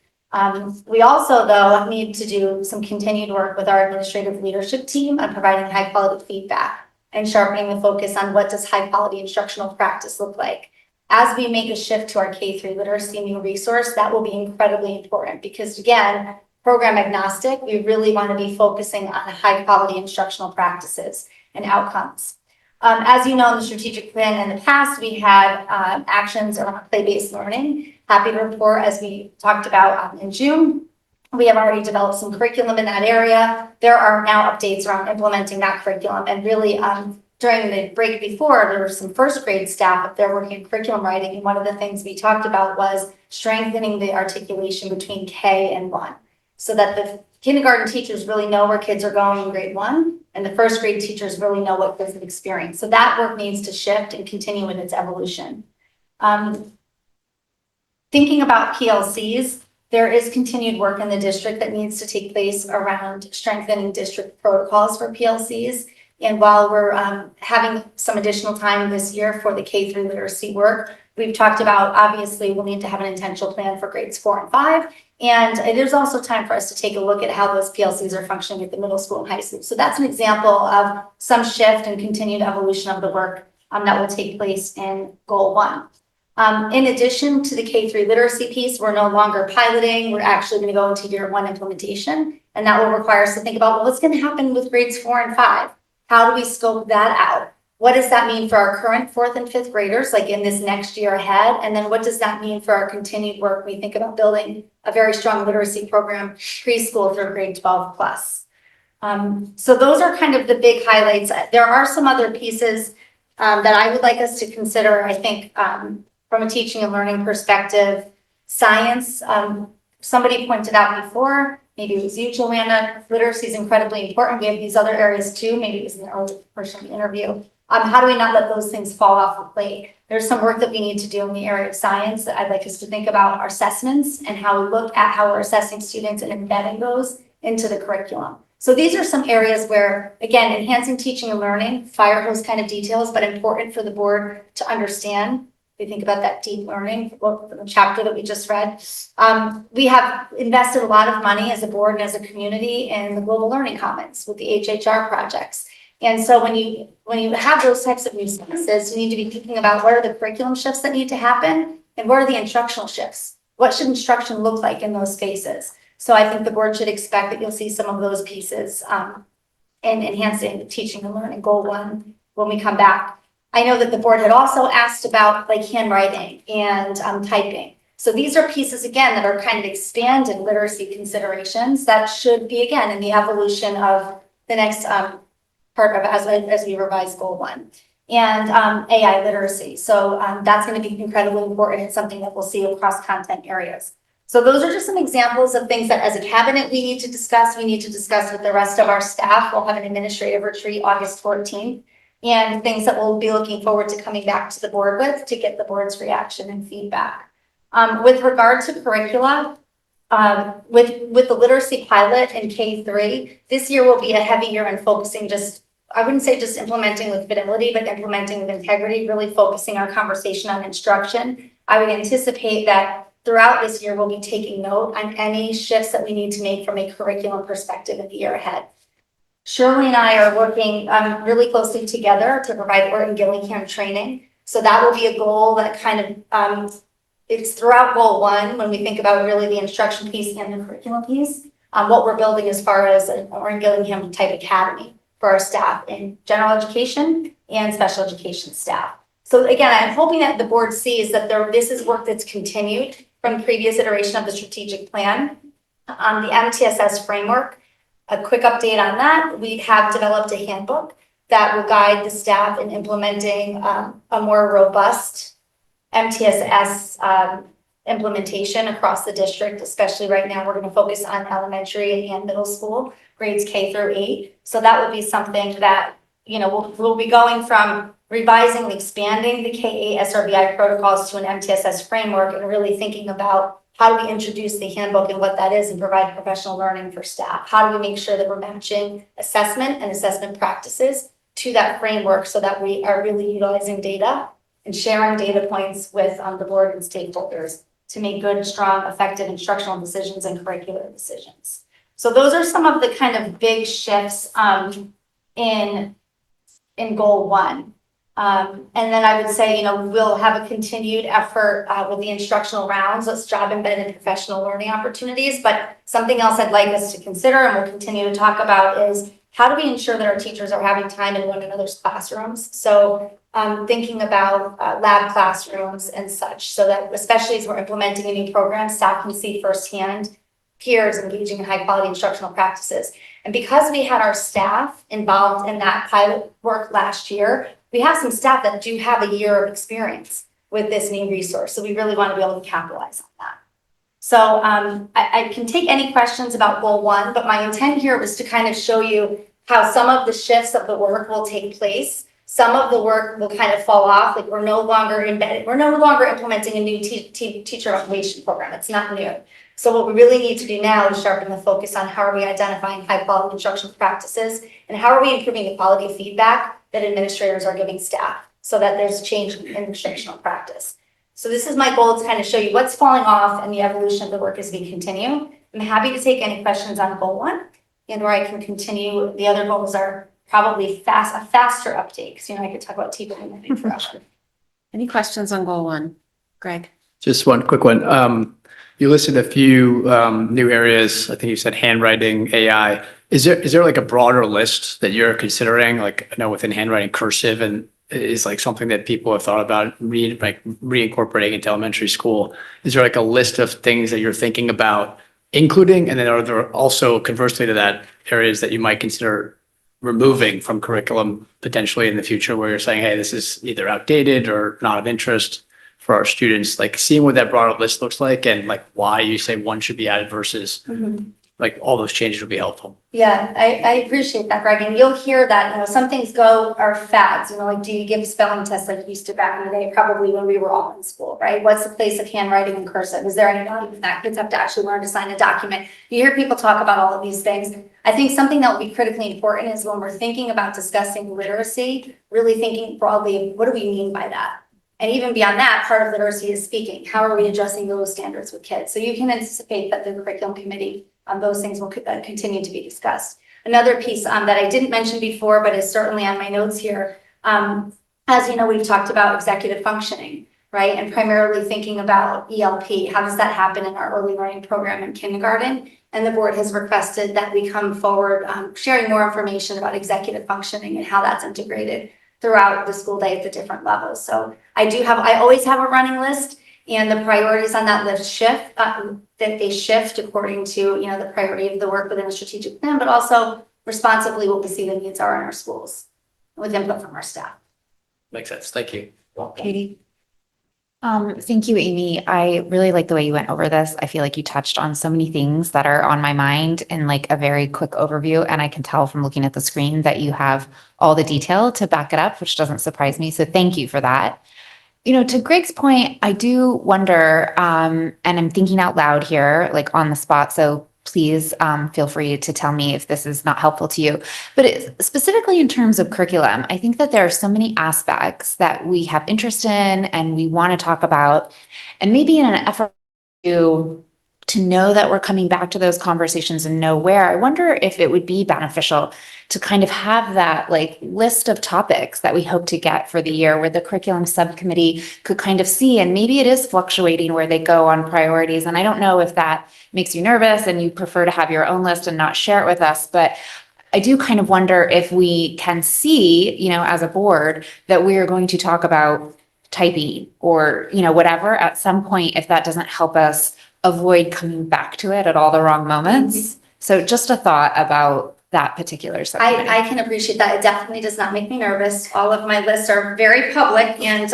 We also, though, need to do some continued work with our administrative leadership team on providing high quality feedback and sharpening the focus on what does high quality instructional practice look like. As we make a shift to our K-3 literacy new resource, that will be incredibly important because, again, program agnostic, we really want to be focusing on high quality instructional practices and outcomes. As you know, in the strategic plan in the past, we had actions around play-based learning. Happy to report, as we talked about in June, we have already developed some curriculum in that area. There are now updates around implementing that curriculum, and really during the break before, there were some first grade staff up there working in curriculum writing, and one of the things we talked about was strengthening the articulation between K and 1, so that the kindergarten teachers really know where kids are going in grade 1, and the first grade teachers really know what kids have experienced. So that work needs to shift and continue in its evolution. Thinking about PLCs, there is continued work in the district that needs to take place around strengthening district protocols for PLCs. And while we're having some additional time this year for the K-3 literacy work, we've talked about, obviously, we'll need to have an intentional plan for grades 4 and 5. And there's also time for us to take a look at how those PLCs are functioning at the middle school and high school. So that's an example of some shift and continued evolution of the work that will take place in Goal 1. In addition to the K-3 literacy piece, we're no longer piloting. We're actually going to go into year 1 implementation. And that will require us to think about, well, what's going to happen with grades 4 and 5? How do we scope that out? What does that mean for our current 4th and 5th graders, like in this next year ahead? And then what does that mean for our continued work? We think about building a very strong literacy program, preschool through grade 12 plus. So those are kind of the big highlights. There are some other pieces that I would like us to consider, I think, from a teaching and learning perspective. Science, somebody pointed out before, maybe it was you, Joanna, literacy is incredibly important. We have these other areas too. Maybe it was in the early portion of the interview. How do we not let those things fall off the plate? There's some work that we need to do in the area of science. I'd like us to think about our assessments and how we look at how we're assessing students and embedding those into the curriculum. So these are some areas where, again, enhancing teaching and learning, fire hose kind of details, but important for the board to understand. We think about that deep learning, the chapter that we just read. We have invested a lot of money as a board and as a community in the Global Learning Commons with the HHR projects. And so when you have those types of resources, you need to be thinking about what are the curriculum shifts that need to happen and what are the instructional shifts? What should instruction look like in those spaces? So I think the board should expect that you'll see some of those pieces in enhancing teaching and learning Goal 1 when we come back. I know that the board had also asked about like handwriting and typing. So these are pieces, again, that are kind of expanded literacy considerations that should be, again, in the evolution of the next part of as we revise Goal 1. And AI literacy. So that's going to be incredibly important. It's something that we'll see across content areas. So those are just some examples of things that as a cabinet we need to discuss. We need to discuss with the rest of our staff. We'll have an administrative retreat August 14th. And things that we'll be looking forward to coming back to the board with to get the board's reaction and feedback. With regard to curricula, with the literacy pilot in K-3, this year will be a heavy year in focusing I wouldn't say just implementing with fidelity, but implementing with integrity, really focusing our conversation on instruction. I would anticipate that throughout this year, we'll be taking note on any shifts that we need to make from a curriculum perspective in the year ahead. Shirley and I are working really closely together to provide Orton Gillingham training. So that will be a goal that kind of, it's throughout Goal 1 when we think about really the instruction piece and the curriculum piece, what we're building as far as an Orton Gillingham type academy for our staff in general education and special education staff. So again, I'm hoping that the board sees that this is work that's continued from previous iteration of the strategic plan. On the MTSS framework, a quick update on that, we have developed a handbook that will guide the staff in implementing a more robust MTSS implementation across the district, especially right now, we're going to focus on elementary and middle school, grades K through 8. So that will be something that, we'll be going from revising and expanding the K-8 SRBI protocols to an MTSS framework and really thinking about how do we introduce the handbook and what that is and provide professional learning for staff? How do we make sure that we're matching assessment and assessment practices to that framework so that we are really utilizing data and sharing data points with the board and stakeholders to make good, strong, effective instructional decisions and curricular decisions. So those are some of the kind of big shifts in goal 1. And then I would say, we'll have a continued effort with the instructional rounds, that's job embedded professional learning opportunities. But something else I'd like us to consider and we'll continue to talk about is how do we ensure that our teachers are having time in one another's classrooms? So thinking about lab classrooms and such, so that especially as we're implementing a new program, staff can see firsthand peers engaging in high quality instructional practices. And because we had our staff involved in that pilot work last year, we have some staff that do have a year of experience with this new resource. So we really want to be able to capitalize on that. So I can take any questions about goal 1, but my intent here was to kind of show you how some of the shifts of the work will take place. Some of the work will kind of fall off, like we're no longer embedded. We're no longer implementing a new teacher evaluation program. It's not new. So what we really need to do now is sharpen the focus on how are we identifying high quality instructional practices and how are we improving the quality of feedback that administrators are giving staff so that there's change in instructional practice. So this is my goal to kind of show you what's falling off and the evolution of the work as we continue. I'm happy to take any questions on goal 1 and where I can continue. The other goals are probably a faster uptake. So, I could talk about TPIP forever. Any questions on goal 1? Greg? Just one quick one. You listed a few new areas. I think you said handwriting, AI. Is there like a broader list that you're considering? Like I know within handwriting, cursive and is like something that people have thought about reincorporating into elementary school. Is there like a list of things that you're thinking about including? And then are there also conversely to that areas that you might consider removing from curriculum potentially in the future where you're saying, hey, this is either outdated or not of interest for our students, like seeing what that broader list looks like and like why you say one should be added versus like all those changes would be helpful. Yeah, I appreciate that, Greg. And you'll hear that, some things are fads, like do you give spelling tests like you used to back in the day, probably when we were all in school, right? What's the place of handwriting and cursive? Is there any value in that? Kids have to actually learn to sign a document. You hear people talk about all of these things. I think something that will be critically important is when we're thinking about discussing literacy, really thinking broadly, what do we mean by that? And even beyond that, part of literacy is speaking. How are we adjusting those standards with kids? So you can anticipate that the curriculum committee those things will continue to be discussed. Another piece that I didn't mention before, but is certainly on my notes here, as you know, we've talked about executive functioning, right? And primarily thinking about ELP. How does that happen in our early learning program in kindergarten? And the board has requested that we come forward sharing more information about executive functioning and how that's integrated throughout the school day at the different levels. So I always have a running list. And the priorities on that list shift, that they shift according to, the priority of the work within a strategic plan, but also responsibly what we see the needs are in our schools with input from our staff. Makes sense. Thank you. Katie? Thank you, Amy. I really like the way you went over this. I feel like you touched on so many things that are on my mind in like a very quick overview. And I can tell from looking at the screen that you have all the detail to back it up, which doesn't surprise me. So thank you for that. To Greg's point, I do wonder, and I'm thinking out loud here, like on the spot. So please feel free to tell me if this is not helpful to you. But specifically in terms of curriculum, I think that there are so many aspects that we have interest in and we want to talk about. And maybe in an effort to know that we're coming back to those conversations and know where, I wonder if it would be beneficial to kind of have that like list of topics that we hope to get for the year where the curriculum subcommittee could kind of see, and maybe it is fluctuating where they go on priorities. And I don't know if that makes you nervous and you prefer to have your own list and not share it with us, but I do kind of wonder if we can see, as a board that we are going to talk about type E or, whatever, at some point, if that doesn't help us avoid coming back to it at all the wrong moments. So just a thought about that particular subcommittee. I can appreciate that. It definitely does not make me nervous. All of my lists are very public. And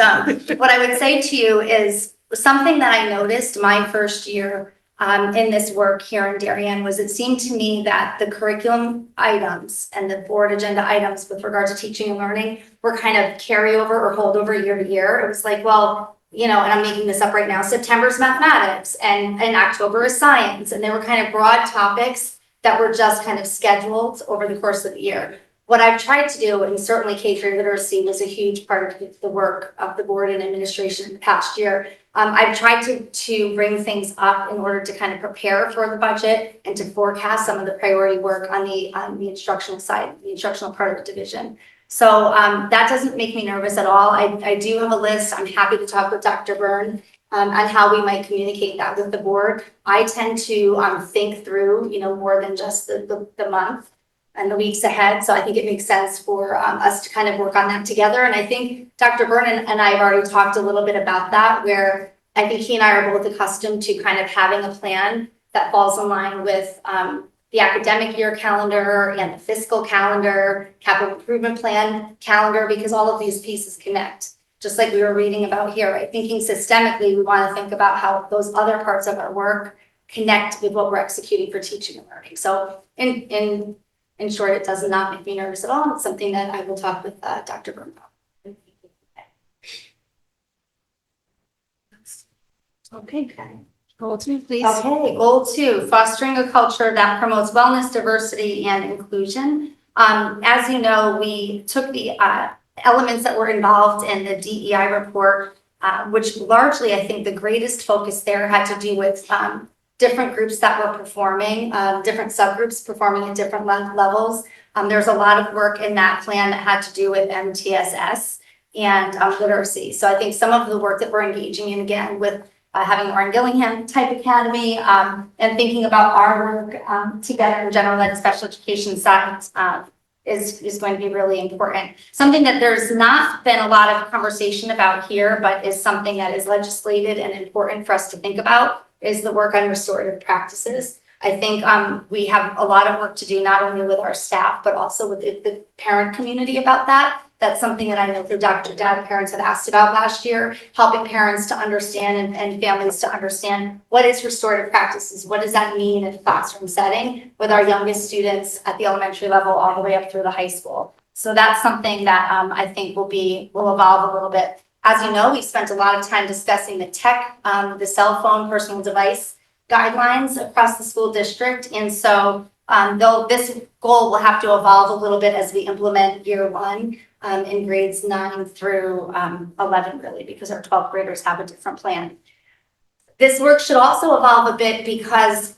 what I would say to you is something that I noticed my first year in this work here in Darien was it seemed to me that the curriculum items and the board agenda items with regard to teaching and learning were kind of carryover or holdover year to year. It was like, well, and I'm making this up right now, September's mathematics and October is science. And they were kind of broad topics that were just kind of scheduled over the course of the year. What I've tried to do, and certainly K-3 literacy was a huge part of the work of the board and administration the past year. I've tried to bring things up in order to kind of prepare for the budget and to forecast some of the priority work on the instructional side, the instructional part of the division. So that doesn't make me nervous at all. I do have a list. I'm happy to talk with Dr. Byrne on how we might communicate that with the board. I tend to think through, more than just the month and the weeks ahead. So I think it makes sense for us to kind of work on that together. And I think Dr. Byrne and I have already talked a little bit about that, where I think he and I are both accustomed to kind of having a plan that falls in line with the academic year calendar and the fiscal calendar, capital improvement plan calendar, because all of these pieces connect. Just like we were reading about here, right? Thinking systemically, we want to think about how those other parts of our work connect with what we're executing for teaching and learning. So in short, it does not make me nervous at all. It's something that I will talk with Dr. Byrne about. Okay. Goal 2, please. Okay, goal 2, fostering a culture that promotes wellness, diversity, and inclusion. As you know, we took the elements that were involved in the DEI report, which largely, I think the greatest focus there had to do with different groups that were performing, different subgroups performing at different levels. There's a lot of work in that plan that had to do with MTSS and literacy. So I think some of the work that we're engaging in, again, with having Lauren Gillingham type academy and thinking about our work together in general ed and special education side is going to be really important. Something that there's not been a lot of conversation about here, but is something that is legislated and important for us to think about is the work on restorative practices. I think we have a lot of work to do, not only with our staff, but also with the parent community about that. That's something that I know through Dr. Dad, parents had asked about last year, helping parents to understand and families to understand what is restorative practices, what does that mean in a classroom setting with our youngest students at the elementary level all the way up through the high school. So that's something that I think will evolve a little bit. As you know, we spent a lot of time discussing the tech, the cell phone personal device guidelines across the school district. And so though this goal will have to evolve a little bit as we implement year 1 in grades 9 through 11, really, because our 12th graders have a different plan. This work should also evolve a bit because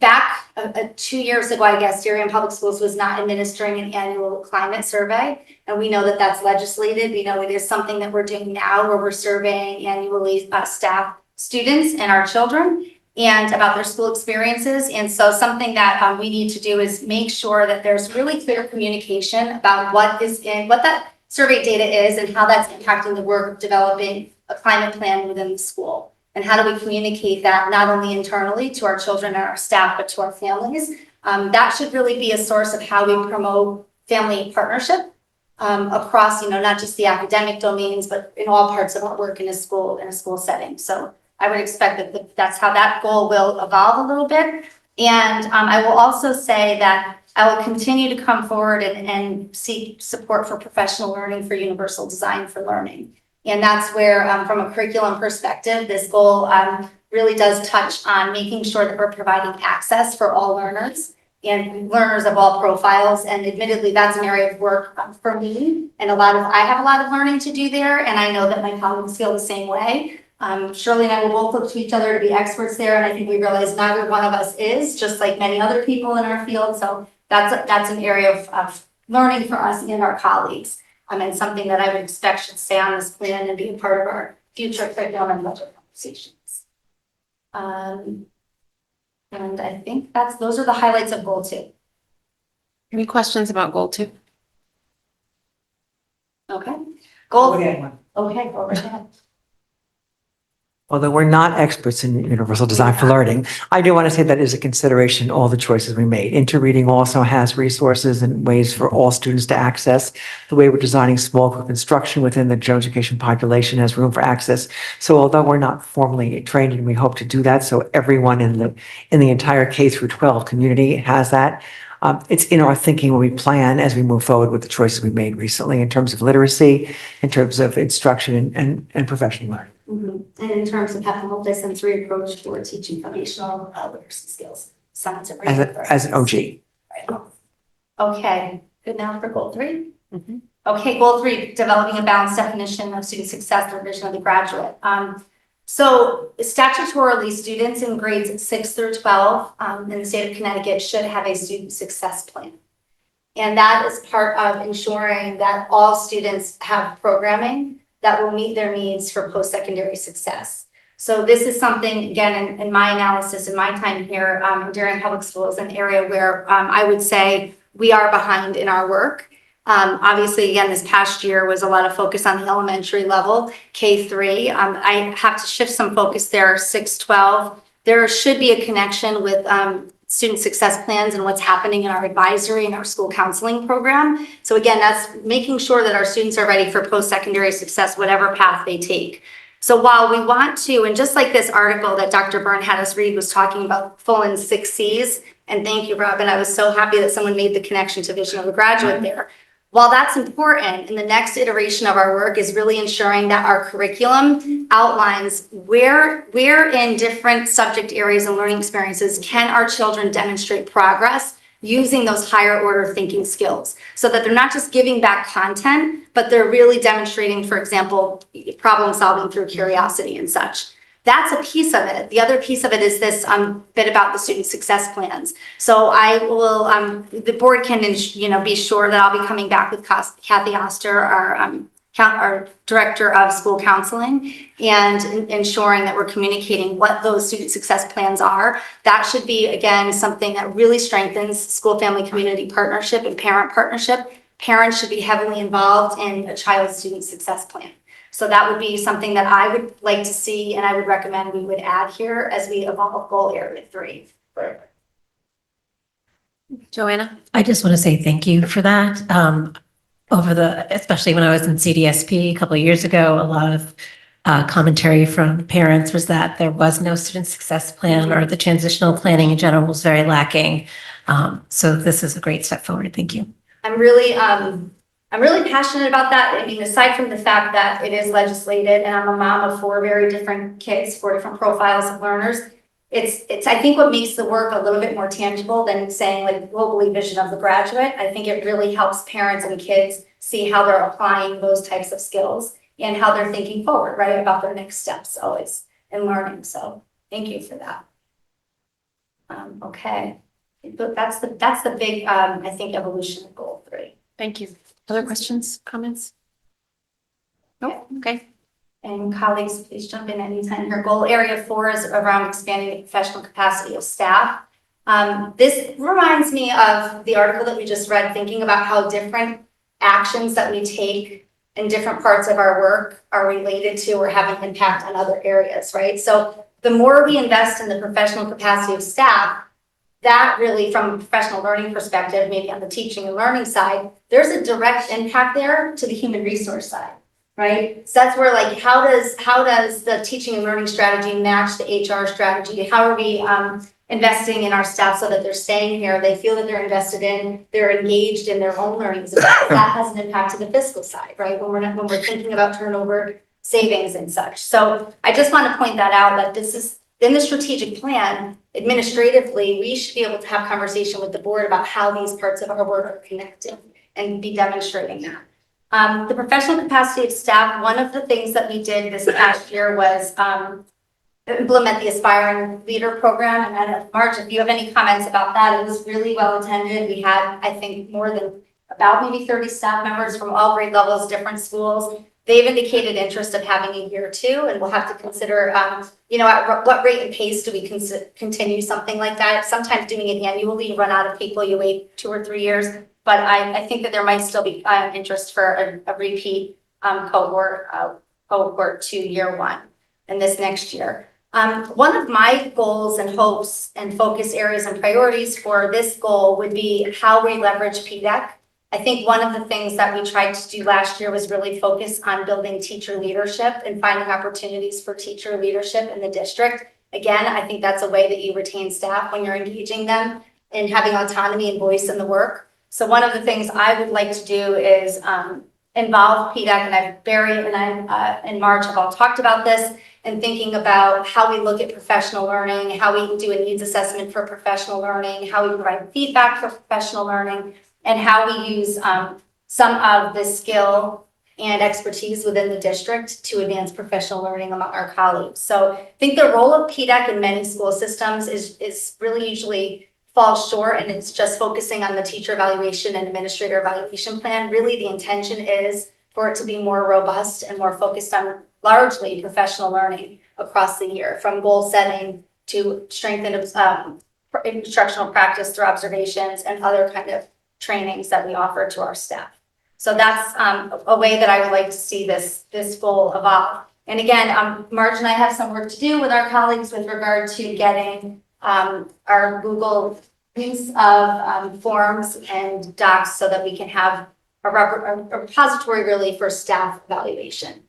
back 2 years ago, I guess, Darien Public Schools was not administering an annual climate survey. And we know that that's legislated. We know it is something that we're doing now where we're surveying annually staff, students, and our children and about their school experiences. And so something that we need to do is make sure that there's really clear communication about what that survey data is and how that's impacting the work of developing a climate plan within the school. And how do we communicate that not only internally to our children and our staff, but to our families? That should really be a source of how we promote family partnership across, not just the academic domains, but in all parts of our work in a school setting. So I would expect that that's how that goal will evolve a little bit. And I will also say that I will continue to come forward and seek support for professional learning for universal design for learning. And that's where, from a curriculum perspective, this goal really does touch on making sure that we're providing access for all learners and learners of all profiles. And admittedly, that's an area of work for me. And I have a lot of learning to do there. And I know that my colleagues feel the same way. Shirley and I will both look to each other to be experts there. And I think we realize neither one of us is, just like many other people in our field. So that's an area of learning for us and our colleagues. And something that I would expect should stay on this plan and be a part of our future curriculum and budget conversations. And I think those are the highlights of goal 2. Any questions about goal 2? Okay. Goal. Okay, go right ahead. Although we're not experts in universal design for learning, I do want to say that is a consideration, all the choices we made. Interreading also has resources and ways for all students to access. The way we're designing small group instruction within the general education population has room for access. So although we're not formally trained, and we hope to do that, so everyone in the entire K through 12 community has that. It's in our thinking when we plan as we move forward with the choices we made recently in terms of literacy, in terms of instruction and professional learning. And in terms of having a multi-sensory approach for teaching foundational literacy skills, science and As an OG. Okay, good now for goal 3? Okay, goal 3, developing a balanced definition of student success and vision of the graduate. So statutorily, students in grades 6 through 12 in the state of Connecticut should have a student success plan. And that is part of ensuring that all students have programming that will meet their needs for post-secondary success. So this is something, again, in my analysis, in my time here, Darien Public Schools, an area where I would say we are behind in our work. Obviously, again, this past year was a lot of focus on the elementary level, K-3. I have to shift some focus there, 6-12. There should be a connection with student success plans and what's happening in our advisory and our school counseling program. So again, that's making sure that our students are ready for post-secondary success, whatever path they take. So while we want to, and just like this article that Dr. Byrne had us read was talking about full and 6 C's, and thank you, Robin, I was so happy that someone made the connection to vision of the graduate there. While that's important, in the next iteration of our work is really ensuring that our curriculum outlines where in different subject areas and learning experiences can our children demonstrate progress using those higher order thinking skills, so that they're not just giving back content, but they're really demonstrating, for example, problem solving through curiosity and such. That's a piece of it. The other piece of it is this bit about the student success plans. So I will, the board can, be sure that I'll be coming back with Kathy Oster, our director of school counseling, and ensuring that we're communicating what those student success plans are. That should be, again, something that really strengthens school family community partnership and parent partnership. Parents should be heavily involved in a child's student success plan. So that would be something that I would like to see, and I would recommend we would add here as we evolve goal area 3. Joanna? I just want to say thank you for that. Especially when I was in CDSP a couple of years ago, a lot of commentary from parents was that there was no student success plan, or the transitional planning in general was very lacking. So this is a great step forward. Thank you. I'm really passionate about that. I mean, aside from the fact that it is legislated, and I'm a mom of 4 very different kids, 4 different profiles of learners, it's I think what makes the work a little bit more tangible than saying like globally vision of the graduate. I think it really helps parents and kids see how they're applying those types of skills and how they're thinking forward, right, about their next steps always in learning. So thank you for that. Okay, but that's the big, I think, evolution of goal 3. Thank you. Other questions, comments? Nope. Okay. And colleagues, please jump in anytime. Your goal area 4 is around expanding the professional capacity of staff. This reminds me of the article that we just read, thinking about how different actions that we take in different parts of our work are related to or have an impact on other areas, right? So the more we invest in the professional capacity of staff, that really, from a professional learning perspective, maybe on the teaching and learning side, there's a direct impact there to the human resource side, right? So that's where, like, how does the teaching and learning strategy match the HR strategy? How are we investing in our staff so that they're staying here, they feel that they're invested in, they're engaged in their own learning? So that has an impact to the fiscal side, right? When we're thinking about turnover, savings, and such. So I just want to point that out, that this is in the strategic plan. Administratively, we should be able to have conversation with the board about how these parts of our work are connected and be demonstrating that. The professional capacity of staff, one of the things that we did this past year was implement the Aspiring Leader Program. And Marge, if you have any comments about that, it was really well attended. We had, I think, more than about maybe 30 staff members from all grade levels, different schools. They've indicated interest of having a year 2, and we'll have to consider, at what rate and pace do we continue something like that? Sometimes doing it annually, you run out of people, you wait 2 or 3 years. But I think that there might still be interest for a repeat cohort cohort to year one and this next year. One of my goals and hopes and focus areas and priorities for this goal would be how we leverage PDEC. I think one of the things that we tried to do last year was really focus on building teacher leadership and finding opportunities for teacher leadership in the district. Again, I think that's a way that you retain staff when you're engaging them and having autonomy and voice in the work. So one of the things I would like to do is involve PDEC, and Barry and I and Marge have all talked about this, and thinking about how we look at professional learning, how we do a needs assessment for professional learning, how we provide feedback for professional learning, and how we use some of the skill and expertise within the district to advance professional learning among our colleagues. So I think the role of PDEC in many school systems is really usually falls short, and it's just focusing on the teacher evaluation and administrator evaluation plan. Really, the intention is for it to be more robust and more focused on largely professional learning across the year, from goal setting to strengthen instructional practice through observations and other kind of trainings that we offer to our staff. So that's a way that I would like to see this goal evolve. And again, Marge and I have some work to do with our colleagues with regard to getting our Google use of forms and docs so that we can have a repository really for staff evaluation,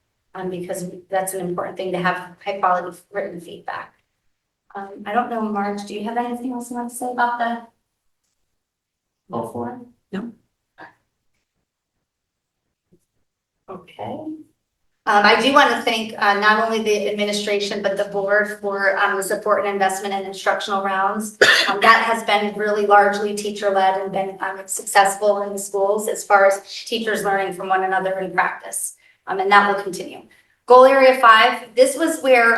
because that's an important thing to have high quality written feedback. I don't know, Marge, do you have anything else you want to say about the goal form? No. Okay. I do want to thank not only the administration, but the board for the support and investment in instructional rounds. That has been really largely teacher-led and been successful in the schools as far as teachers learning from one another in practice. And that will continue. Goal area 5, this was where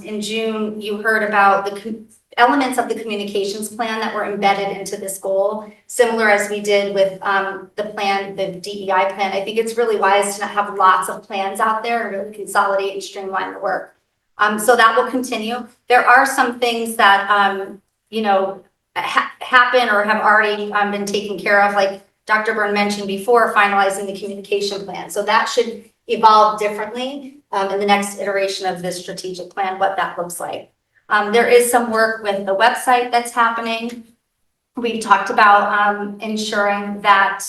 in June you heard about the elements of the communications plan that were embedded into this goal, similar as we did with the plan, the DEI plan. I think it's really wise to not have lots of plans out there and really consolidate and streamline the work. So that will continue. There are some things that, happen or have already been taken care of, like Dr. Byrne mentioned before, finalizing the communication plan. So that should evolve differently in the next iteration of this strategic plan, what that looks like. There is some work with the website that's happening. We've talked about ensuring that,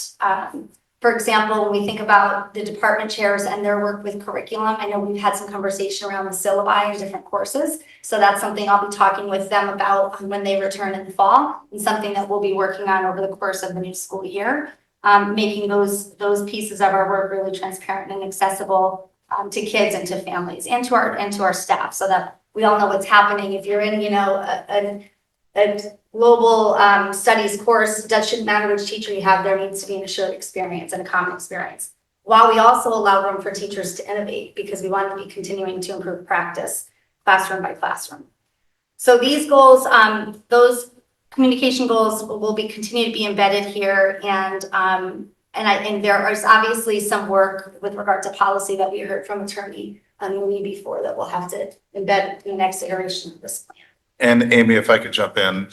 for example, when we think about the department chairs and their work with curriculum, I know we've had some conversation around the syllabi and different courses. So that's something I'll be talking with them about when they return in the fall, and something that we'll be working on over the course of the new school year, making those pieces of our work really transparent and accessible to kids and to families and to our staff, so that we all know what's happening. If you're in, a global studies course, it shouldn't matter which teacher you have, there needs to be an assured experience and a common experience. While we also allow room for teachers to innovate, because we want to be continuing to improve practice classroom by classroom. So these goals, those communication goals will continue to be embedded here, and there is obviously some work with regard to policy that we heard from Attorney Mooney before that we'll have to embed in the next iteration of this plan. And Amy, if I could jump in,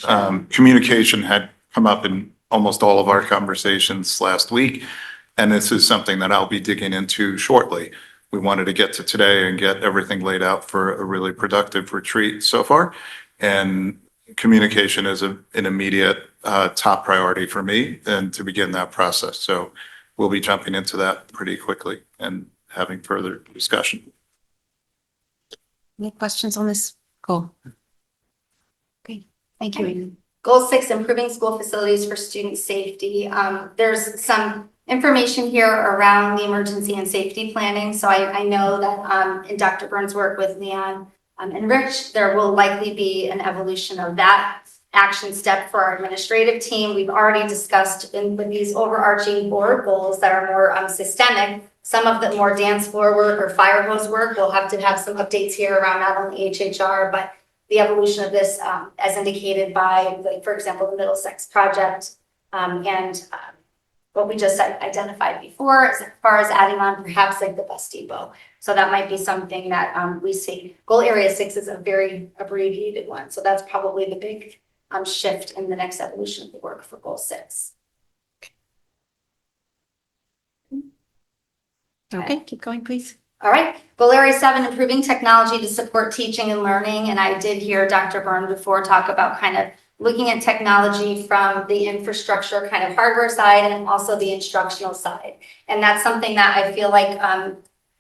communication had come up in almost all of our conversations last week, and this is something that I'll be digging into shortly. We wanted to get to today and get everything laid out for a really productive retreat so far, and communication is an immediate top priority for me and to begin that process. So we'll be jumping into that pretty quickly and having further discussion. Any questions on this goal? Okay, thank you, Amy. Goal 6, improving school facilities for student safety. There's some information here around the emergency and safety planning. So I know that in Dr. Byrne's work with Leon and Rich, there will likely be an evolution of that action step for our administrative team. We've already discussed with these overarching board goals that are more systemic. Some of the more dance floor work or fire hose work, we'll have to have some updates here around not only HHR, but the evolution of this as indicated by, like, for example, the Middlesex project and what we just identified before, as far as adding on perhaps like the bus depot. So that might be something that we see. Goal area 6 is a very abbreviated one. So that's probably the big shift in the next evolution of the work for goal 6. Okay, keep going, please. All right. Goal area 7, improving technology to support teaching and learning. And I did hear Dr. Byrne before talk about kind of looking at technology from the infrastructure kind of hardware side and also the instructional side. And that's something that I feel like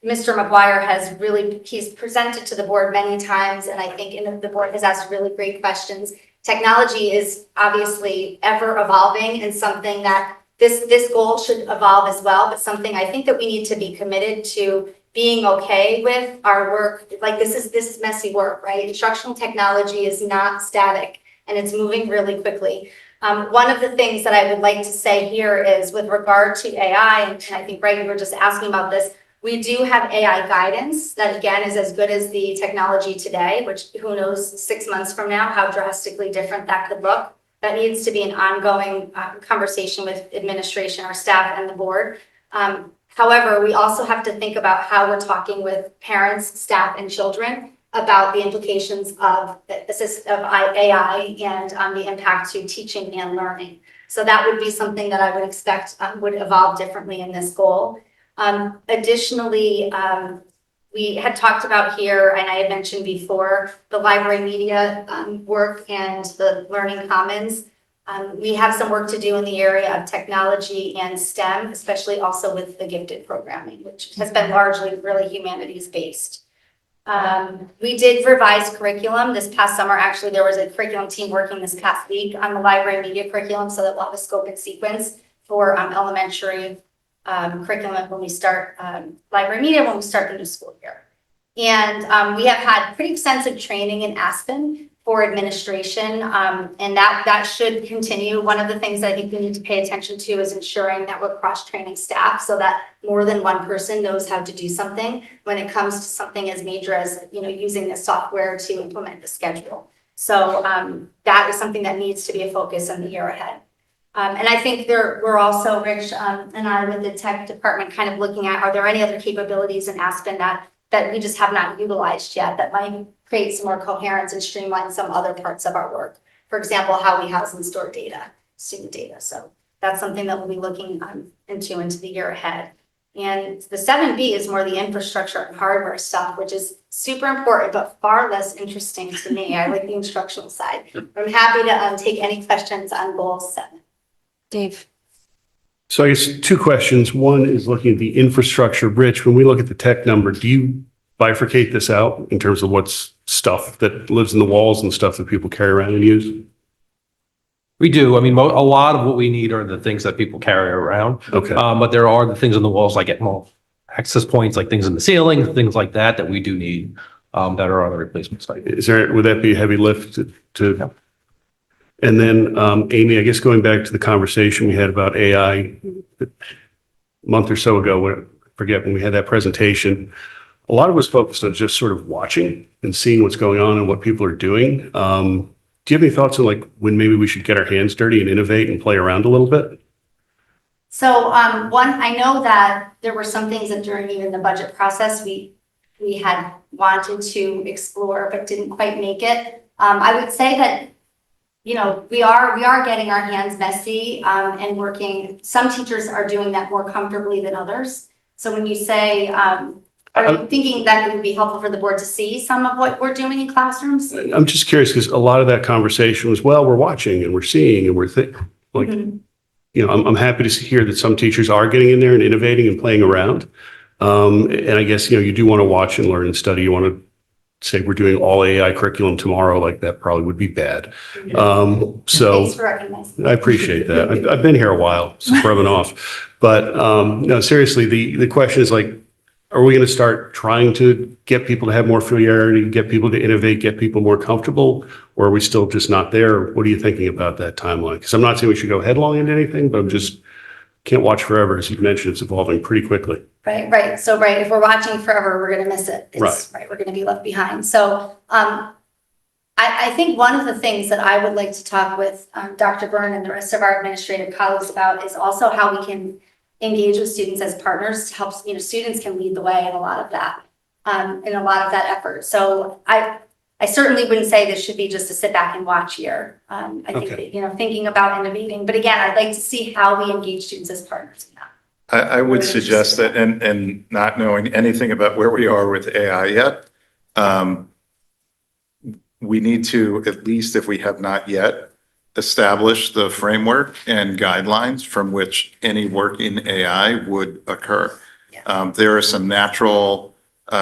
Mr. McGuire has really, he's presented to the board many times. And I think the board has asked really great questions. Technology is obviously ever evolving and something that this goal should evolve as well, but something I think that we need to be committed to being okay with our work. Like this is messy work, right? Instructional technology is not static and it's moving really quickly. One of the things that I would like to say here is with regard to AI, and I think, Greg, you were just asking about this, we do have AI guidance that again is as good as the technology today, which who knows 6 months from now how drastically different that could look. That needs to be an ongoing conversation with administration, our staff, and the board. However, we also have to think about how we're talking with parents, staff, and children about the implications of AI and the impact to teaching and learning. So that would be something that I would expect would evolve differently in this goal. Additionally, we had talked about here, and I had mentioned before, the library media work and the Learning Commons. We have some work to do in the area of technology and STEM, especially also with the gifted programming, which has been largely really humanities based. We did revise curriculum this past summer. Actually, there was a curriculum team working this past week on the library media curriculum so that we'll have a scope and sequence for elementary curriculum when we start library media, when we start the new school year. And we have had pretty extensive training in Aspen for administration, and that should continue. One of the things that I think we need to pay attention to is ensuring that we're cross-training staff so that more than one person knows how to do something when it comes to something as major as using the software to implement the schedule. So that is something that needs to be a focus in the year ahead. And I think we're also, Rich and I with the tech department kind of looking at, are there any other capabilities in Aspen that we just have not utilized yet that might create some more coherence and streamline some other parts of our work? For example, how we house and store data, student data. So that's something that we'll be looking into the year ahead. And the 7B is more the infrastructure and hardware stuff, which is super important, but far less interesting to me. I like the instructional side. I'm happy to take any questions on goal 7. Dave. So I guess 2 questions. One is looking at the infrastructure. Rich, when we look at the tech number, do you bifurcate this out in terms of what's stuff that lives in the walls and stuff that people carry around and use? We do. I mean, a lot of what we need are the things that people carry around. Okay. But there are the things on the walls like get more access points, like things in the ceiling, things like that we do need that are on the replacement site. Would that be a heavy lift to? Yeah. And then, Amy, I guess going back to the conversation we had about AI a month or so ago, I forget when we had that presentation, a lot of it was focused on just sort of watching and seeing what's going on and what people are doing. Do you have any thoughts on like when maybe we should get our hands dirty and innovate and play around a little bit? So I know that there were some things that during even the budget process we had wanted to explore but didn't quite make it. I would say that we are getting our hands messy and working. Some teachers are doing that more comfortably than others. So when you say, are you thinking that it would be helpful for the board to see some of what we're doing in classrooms? I'm just curious because a lot of that conversation was, well, we're watching and we're seeing and we're I'm happy to hear that some teachers are getting in there and innovating and playing around. And I guess, you do want to watch and learn and study. You want to say we're doing all AI curriculum tomorrow, like that probably would be bad. So Thanks for recognizing. I appreciate that. I've been here a while, so it's rubbing off. But no, seriously, the question is like, are we going to start trying to get people to have more familiarity, get people to innovate, get people more comfortable, or are we still just not there? What are you thinking about that timeline? Because I'm not saying we should go headlong into anything, but I'm just can't watch forever. As you mentioned, it's evolving pretty quickly. Right. So, if we're watching forever, we're going to miss it. Right. We're going to be left behind. So, I think one of the things that I would like to talk with Dr. Byrne and the rest of our administrative colleagues about is also how we can engage with students as partners to help, students can lead the way in a lot of that, effort. So I certainly wouldn't say this should be just a sit back and watch year. I think that, thinking about innovating, but again, I'd like to see how we engage students as partners in that. I would suggest that, and not knowing anything about where we are with AI yet, we need to, at least if we have not yet, establish the framework and guidelines from which any work in AI would occur. There are some natural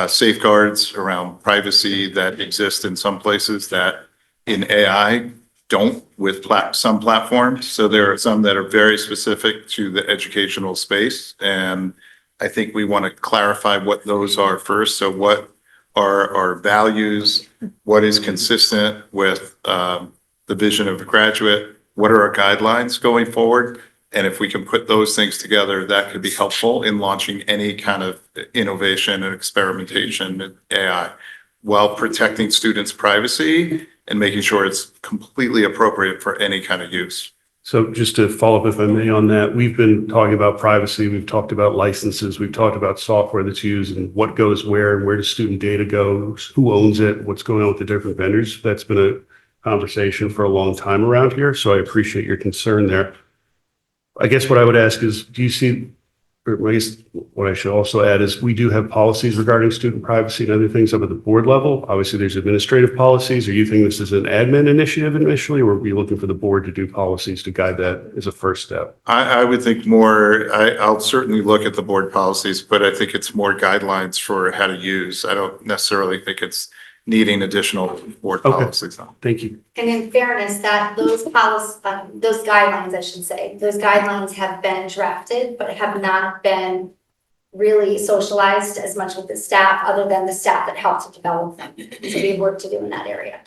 safeguards around privacy that exist in some places that in AI don't with some platforms. So there are some that are very specific to the educational space. And I think we want to clarify what those are first. So what are our values? What is consistent with the vision of a graduate? What are our guidelines going forward? And if we can put those things together, that could be helpful in launching any kind of innovation and experimentation in AI while protecting students' privacy and making sure it's completely appropriate for any kind of use. So just to follow up, if I may, on that, we've been talking about privacy. We've talked about licenses. We've talked about software that's used and what goes where and where does student data go, who owns it, what's going on with the different vendors. That's been a conversation for a long time around here. So I appreciate your concern there. I guess what I would ask is, do you see, or I guess what I should also add is we do have policies regarding student privacy and other things up at the board level. Obviously, there's administrative policies. Are you thinking this is an admin initiative initially, or are we looking for the board to do policies to guide that as a first step? I would think more, I'll certainly look at the board policies, but I think it's more guidelines for how to use. I don't necessarily think it's needing additional board Okay. policies. Thank you. And in fairness, that those those guidelines, I should say, those guidelines have been drafted, but have not been really socialized as much with the staff, other than the staff that helped to develop them. So we have work to do in that area.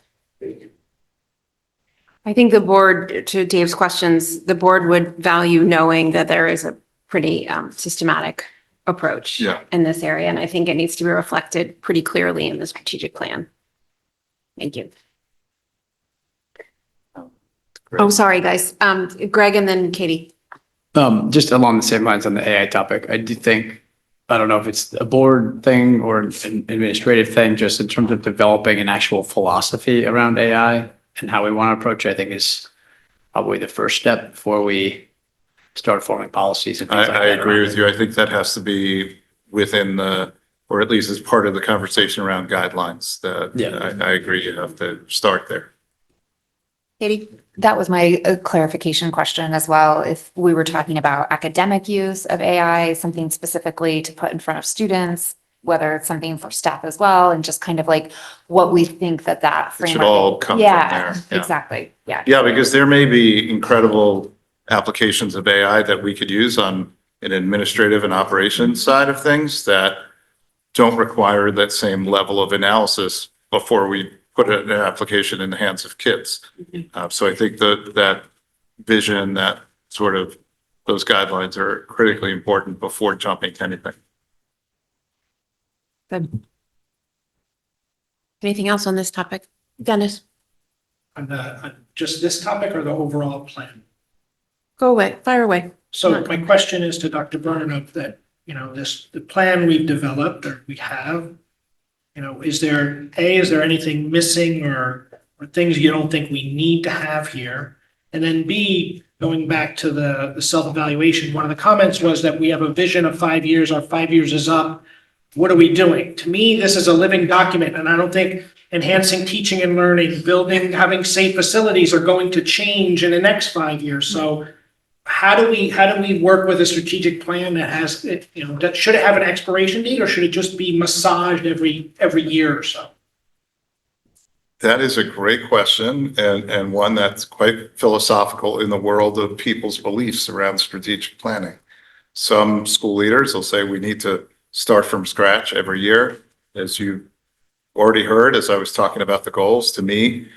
I think the board, to Dave's questions, the board would value knowing that there is a pretty systematic approach Yeah. in this area. And I think it needs to be reflected pretty clearly in the strategic plan. Thank you. Oh, sorry, guys. Greg and then Katie. Just along the same lines on the AI topic, I do think, I don't know if it's a board thing or an administrative thing, just in terms of developing an actual philosophy around AI and how we want to approach it, I think is probably the first step before we start forming policies and things like that. I agree around with it. you. I think that has to be within the, or at least as part of the conversation around guidelines. That Yeah. I agree. You have to start there. Katie? That was my clarification question as well. If we were talking about academic use of AI, something specifically to put in front of students, whether it's something for staff as well, and just kind of like what we think that It should framework. all come from Yeah, there. Yeah. exactly. Yeah. Yeah, because there may be incredible applications of AI that we could use on an administrative and operations side of things that don't require that same level of analysis before we put an application in the hands of kids. So I think that vision, that sort of, those guidelines are critically important before jumping to anything. Good. Anything else on this topic? Dennis, On just this topic or the overall plan? go away, fire away. So my question is to Dr. Byrne of that, you know, the plan we've developed or we have, you know, is there anything missing or things you don't think we need to have here? And then B, going back to the self-evaluation, one of the comments was that we have a vision of 5 years, our 5 years is up. What are we doing? To me, this is a living document, and I don't think enhancing teaching and learning, building, having safe facilities are going to change in the next 5 years. So how do we work with a strategic plan that has, you know, that should it have an expiration date or should it just be massaged every year or so? That is a great question and one that's quite philosophical in the world of people's beliefs around strategic planning. Some school leaders will say we need to start from scratch every year. As you already heard, as I was talking about the goals, to me,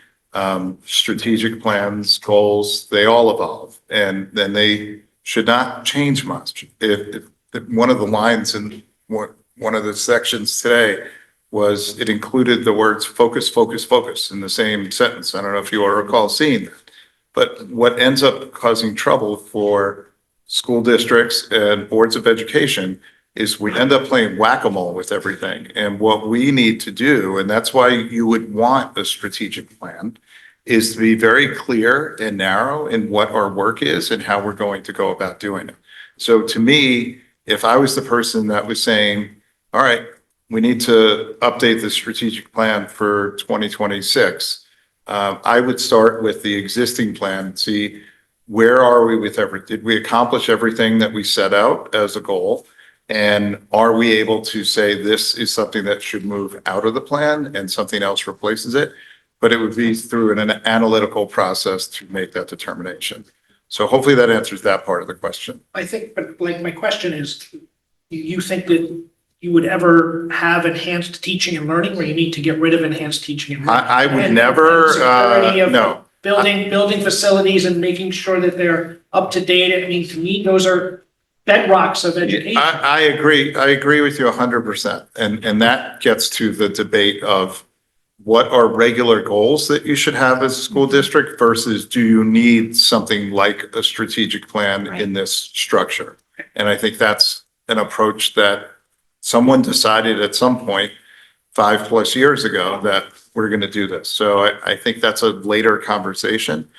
strategic plans, goals, they all evolve and then they should not change much. If one of the lines in one of the sections today was it included the words focus, focus, focus in the same sentence. I don't know if you all recall seeing that. But what ends up causing trouble for school districts and boards of education is we end up playing whack-a-mole with everything. And what we need to do, and that's why you would want a strategic plan, is to be very clear and narrow in what our work is and how we're going to go about doing it. So to me, if I was the person that was saying, all right, we need to update the strategic plan for 2026, I would start with the existing plan, see where are we with did we accomplish everything that we set out as a goal? And are we able to say this is something that should move out of the plan and something else replaces it? But it would be through an analytical process to make that determination. So hopefully that answers that part of the question. I think, but like, my question is, you think that you would ever have enhanced teaching and learning where you need to get rid of enhanced teaching and learning? I would And never, security of no. Building facilities and making sure that they're up to date. I mean, to me, those are bedrocks of education. I agree. I agree with you 100%. And that gets to the debate of what are regular goals that you should have as a school district versus do you need something like a strategic plan in this structure? And I think that's an approach that someone decided at some point 5+ years ago that we're going to do this. So I think that's a later conversation.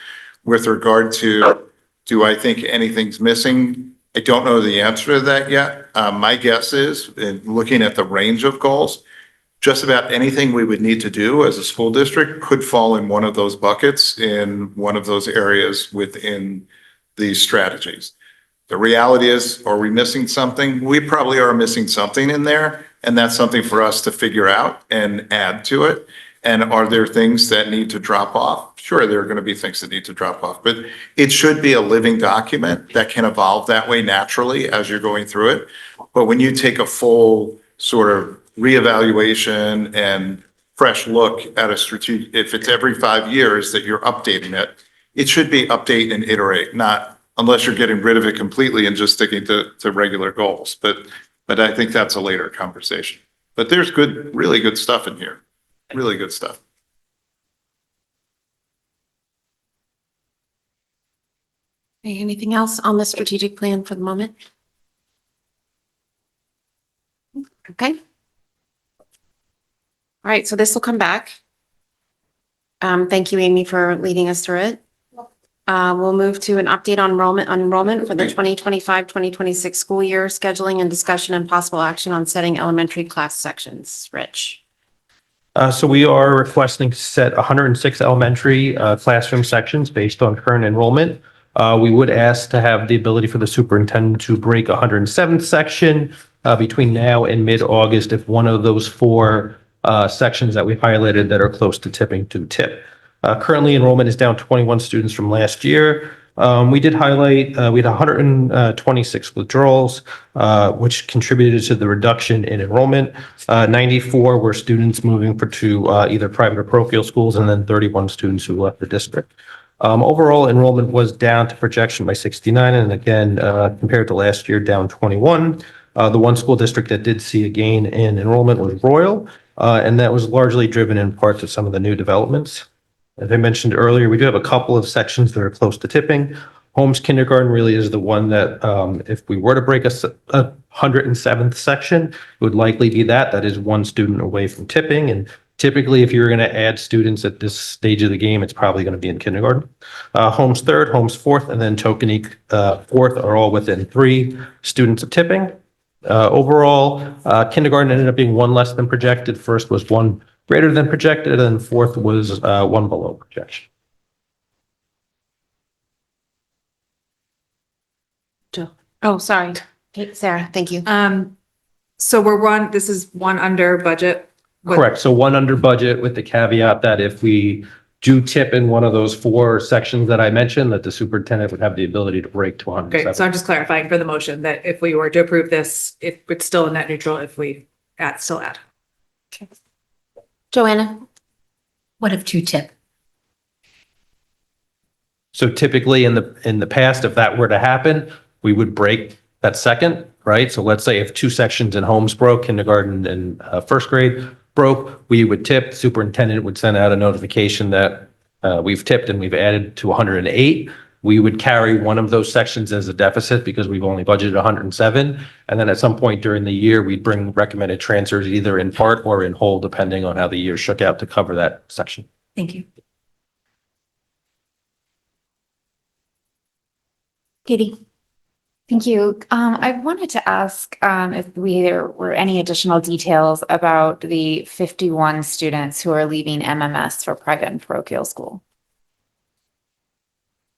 With regard to, do I think anything's missing? I don't know the answer to that yet. My guess is, in looking at the range of goals, just about anything we would need to do as a school district could fall in one of those buckets in one of those areas within these strategies. The reality is, are we missing something? We probably are missing something in there, and that's something for us to figure out and add to it. And are there things that need to drop off? Sure, there are going to be things that need to drop off, but it should be a living document that can evolve that way naturally as you're going through it. But when you take a full sort of reevaluation and fresh look at a strategic, if it's every 5 years that you're updating it, it should be update and iterate, not unless you're getting rid of it completely and just sticking to regular goals. But I think that's a later conversation. But there's really good stuff in here. Really good stuff. Okay, anything else on the strategic plan for the moment? Okay. All right, so this will come back. Thank you, Amy, for leading us through it. We'll move to an update on enrollment for the 2025-2026 school year, scheduling and discussion and possible action on setting elementary class sections. Rich. So we are requesting to set 106 elementary classroom sections based on current enrollment. We would ask to have the ability for the superintendent to break 107th section between now and mid-August if one of those 4 sections that we've highlighted that are close to tipping to tip. Currently, enrollment is down 21 students from last year. We did highlight, we had 126 withdrawals, which contributed to the reduction in enrollment. 94 were students moving to either private or parochial schools, and then 31 students who left the district. Overall, enrollment was down to projection by 69, and again, compared to last year, down 21. The one school district that did see a gain in enrollment was Royal, and that was largely driven in part to some of the new developments. As I mentioned earlier, we do have a couple of sections that are close to tipping. Holmes Kindergarten really is the one that, if we were to break a 107th section, it would likely be that is one student away from tipping. And typically, if you're going to add students at this stage of the game, it's probably going to be in kindergarten. Holmes 3rd, Holmes 4th, and then Tokenique 4th are all within 3 students of tipping. Overall, kindergarten ended up being 1 less than projected. First was 1 greater than projected, and 4th was 1 below projection. Oh, sorry. Hey, Sarah, thank you. So this is one under budget. Correct. So 1 under budget with the caveat that if we do tip in one of those 4 sections that I mentioned, that the superintendent would have the ability to break to 107. Okay, so I'm just clarifying for the motion that if we were to approve this, it's still a net neutral if we still add. Joanna? What if 2 tip? So typically in the past, if that were to happen, we would break that second, right? So let's say if 2 sections in Holmes broke, kindergarten and 1st grade broke, we would tip. The superintendent would send out a notification that we've tipped and we've added to 108. We would carry one of those sections as a deficit because we've only budgeted 107. And then at some point during the year, we'd bring recommended transfers either in part or in whole, depending on how the year shook out to cover that section. Thank you. Katie? Thank you. I wanted to ask if there were any additional details about the 51 students who are leaving MMS for private and parochial school.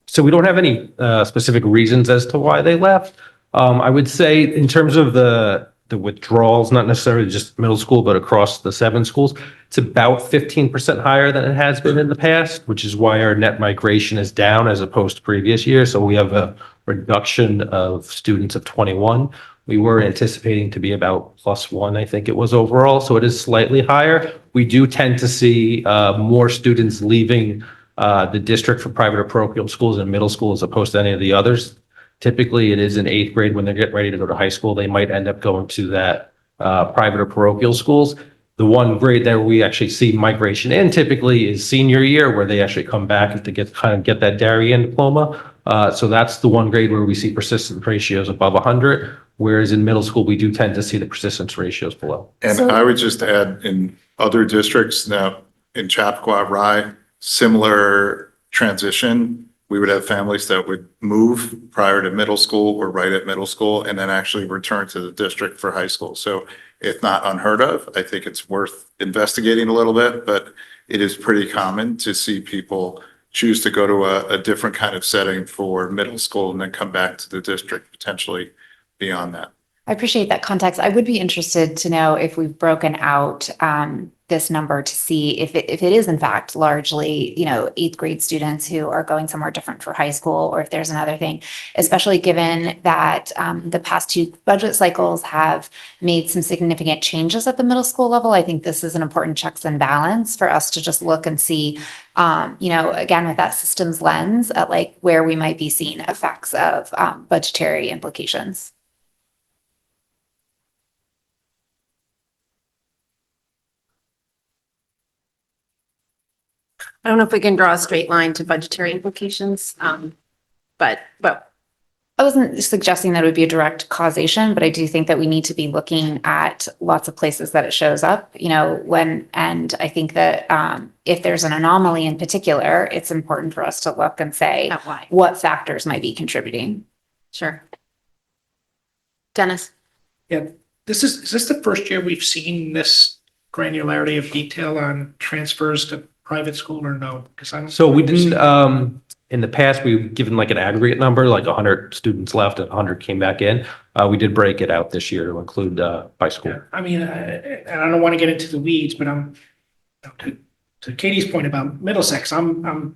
So we don't have any specific reasons as to why they left. I would say in terms of the withdrawals, not necessarily just middle school, but across the 7 schools, it's about 15% higher than it has been in the past, which is why our net migration is down as opposed to previous years. So we have a reduction of students of 21. We were anticipating to be about +1, I think it was overall. So it is slightly higher. We do tend to see more students leaving the district for private or parochial schools in middle school as opposed to any of the others. Typically, it is in 8th grade when they're getting ready to go to high school. They might end up going to that private or parochial schools. The one grade that we actually see migration in typically is senior year, where they actually come back to get that Darien diploma. So that's the one grade where we see persistence ratios above 100, whereas in middle school, we do tend to see the persistence ratios below. And So- I would just add in other districts now in Chappaqua, Rye, similar transition. We would have families that would move prior to middle school or right at middle school and then actually return to the district for high school. So it's not unheard of. I think it's worth investigating a little bit, but it is pretty common to see people choose to go to a different kind of setting for middle school and then come back to the district potentially beyond that. I appreciate that context. I would be interested to know if we've broken out this number to see if it is in fact largely, 8th grade students who are going somewhere different for high school, or if there's another thing, especially given that the past 2 budget cycles have made some significant changes at the middle school level. I think this is an important checks and balance for us to just look and see, again, with that systems lens at like where we might be seeing effects of budgetary implications. I don't know if we can draw a straight line to budgetary implications, but I wasn't suggesting that it would be a direct causation, but I do think that we need to be looking at lots of places that it shows up, and I think that if there's an anomaly in particular, it's important for us to look and say Not why. what factors might be contributing. Sure. Dennis? Yeah, is this the first year we've seen this granularity of detail on transfers to private school or no? Because I'm. So we didn't, in the past, we've given like an aggregate number, like 100 students left and 100 came back in. We did break it out this year to include by school. Yeah, I mean, and I don't want to get into the weeds, but to Katie's point about Middlesex, I'm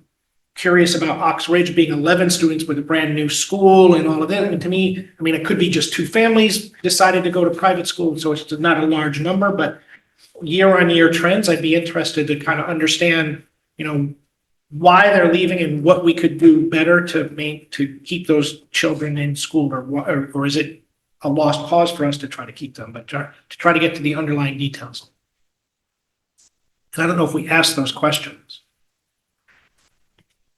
curious about Ox Ridge being 11 students with a brand new school and all of that. And to me, I mean, it could be just 2 families decided to go to private school, so it's not a large number, but year-on-year trends, I'd be interested to kind of understand, why they're leaving and what we could do better to keep those children in school, or is it a lost cause for us to try to keep them, but to try to get to the underlying details. And I don't know if we ask those questions.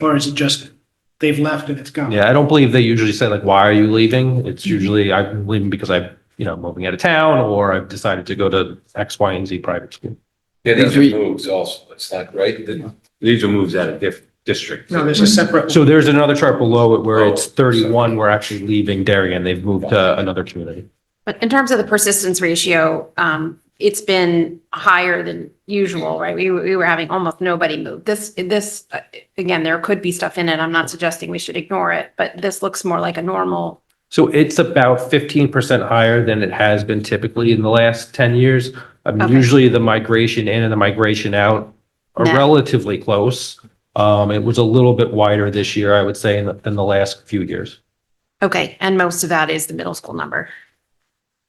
Or is it just they've left and it's gone? Yeah, I don't believe they usually say like, why are you leaving? It's usually I'm leaving because I'm, moving out of town, or I've decided to go to X, Y, and Z private school. Yeah, these are moves also. It's not right. These are moves out of different districts. No, there's a separate. So there's another chart below it where Oh, it's 31. We're actually leaving Darien. They've moved to another community. But in terms of the persistence ratio, it's been higher than usual, right? We were having almost nobody move. This, again, there could be stuff in it. I'm not suggesting we should ignore it, but this looks more like a normal. So it's about 15% higher than it has been typically in the last 10 years. Okay. Usually the migration in and the migration out are Net. relatively close. It was a little bit wider this year, I would say, than the last few years. Okay, and most of that is the middle school number,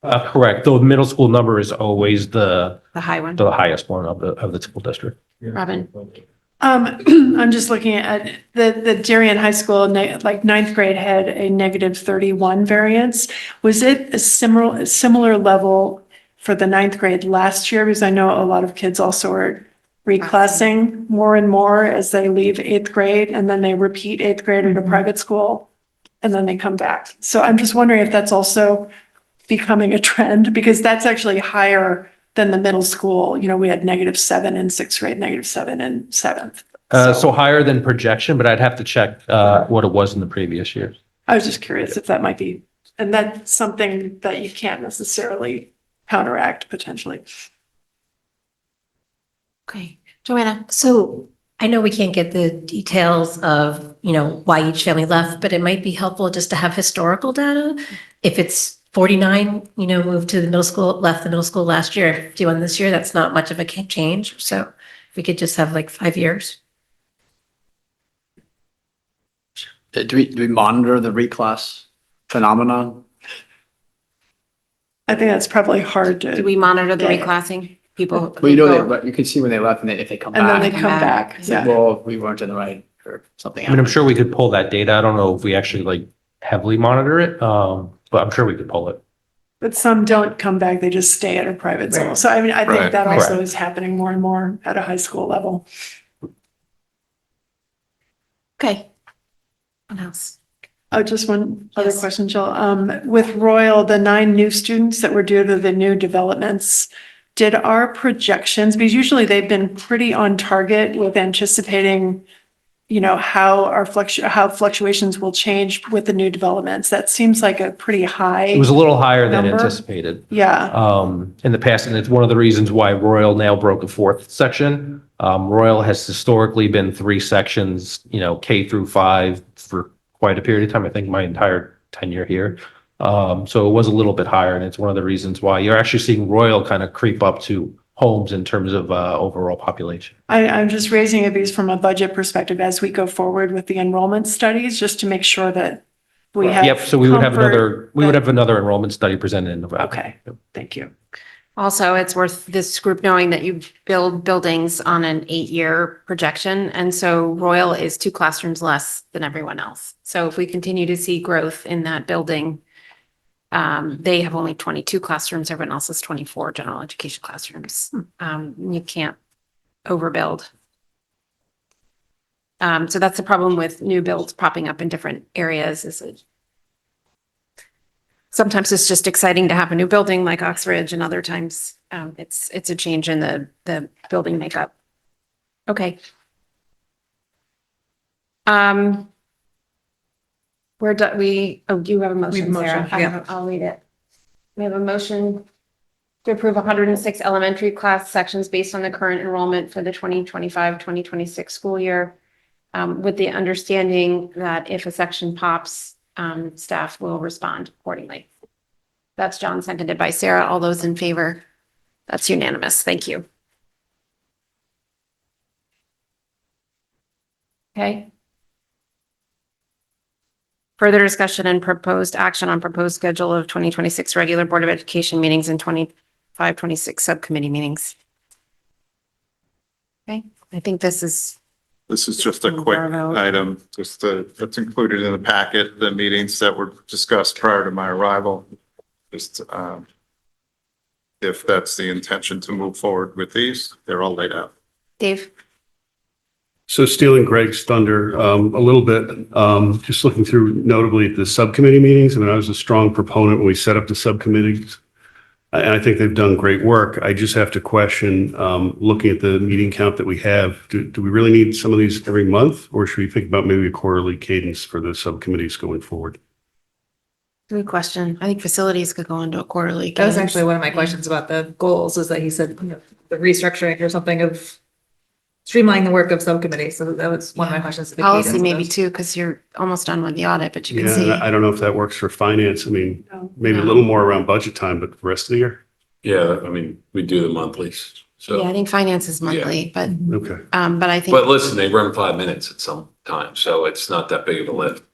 Correct. Though the middle school number is always the the high one. highest one of the school district. Robin? I'm just looking at the Darien High School, like 9th grade had a -31 variance. Was it a similar level for the 9th grade last year? Because I know a lot of kids also are reclassing more and more as they leave 8th grade and then they repeat 8th grade at a private school and then they come back. So I'm just wondering if that's also becoming a trend, because that's actually higher than the middle school. We had -7 in 6th grade, -7 in 7th. So higher than projection, but I'd have to check what it was in the previous years. I was just curious if that might be And that's something that you can't necessarily counteract potentially. Okay, Joanna. So I know we can't get the details of, why each family left, but it might be helpful just to have historical data. If it's 49, moved to the middle school, left the middle school last year, 51 this year, that's not much of a change. So if we could just have like 5 years. Do we monitor the reclass phenomenon? I think that's probably hard Do to, we monitor the Yeah. reclassing? People. Well, you can see when they left and if they come and then they back. come back. It's like, Yeah. well, we weren't in the right or something. I mean, I'm sure we could pull that data. I don't know if we actually like heavily monitor it, but I'm sure we could pull it. But some don't come back, they just stay at a private school. Right. So I mean, I think Right. that also Right. is happening more and more at a high school level. Okay. What else? Oh, just one other Yes. question, Jill. With Royal, the 9 new students that were due to the new developments, did our projections, because usually they've been pretty on target with anticipating, how how fluctuations will change with the new developments. That seems like a pretty high. It was a little higher than Number? anticipated. Yeah, In the past, and it's one of the reasons why Royal now broke a 4th section. Royal has historically been 3 sections, K through 5 for quite a period of time. I think my entire tenure here. So it was a little bit higher, and it's one of the reasons why you're actually seeing Royal kind of creep up to homes in terms of overall population. I'm just raising it because from a budget perspective, as we go forward with the enrollment studies, just to make sure that we have. Yep, so we would have comfort that- another enrollment study presented in November. Okay, thank you. Also, it's worth this group knowing that you build buildings on an 8-year projection. And so Royal is 2 classrooms less than everyone else. So if we continue to see growth in that building, they have only 22 classrooms. Everyone else has 24 general education classrooms. You can't overbuild. So that's the problem with new builds popping up in different areas is it sometimes it's just exciting to have a new building like Oxbridge, and other times it's a change in the building makeup. Okay. Where do we, oh, do you have a motion, Sarah? I'll read it. We have a motion to approve 106 elementary class sections based on the current enrollment for the 2025-2026 school year, with the understanding that if a section pops, staff will respond accordingly. That's John, seconded by Sarah. All those in favor? That's unanimous. Thank you. Okay. Further discussion and proposed action on proposed schedule of 2026 regular Board of Education meetings and 25-26 subcommittee meetings. Okay, I think this is This is just a quick item, that's included in the packet, the meetings that were discussed prior to my arrival. Just, if that's the intention to move forward with these, they're all laid out. Dave. So stealing Greg's thunder, a little bit, just looking through notably at the subcommittee meetings. I mean, I was a strong proponent when we set up the subcommittees. And I think they've done great work. I just have to question, looking at the meeting count that we have, do we really need some of these every month? Or should we think about maybe a quarterly cadence for the subcommittees going forward? Good question. I think facilities could go into a quarterly. That was cadence. actually one of my questions about the goals, is that he said, the restructuring or something of streamlining the work of subcommittees. So that was one of my questions. the Policy cadence of maybe those. too, because you're almost done with the audit, but you can Yeah, see. I don't know if that works for finance. I mean, No. maybe a little more around budget time, but the rest of the year? Yeah, I mean, we do the monthlies, Yeah, I so. think finance is monthly, but, Okay. but I think. But listen, they run 5 minutes at some time, so it's not that big of a lift.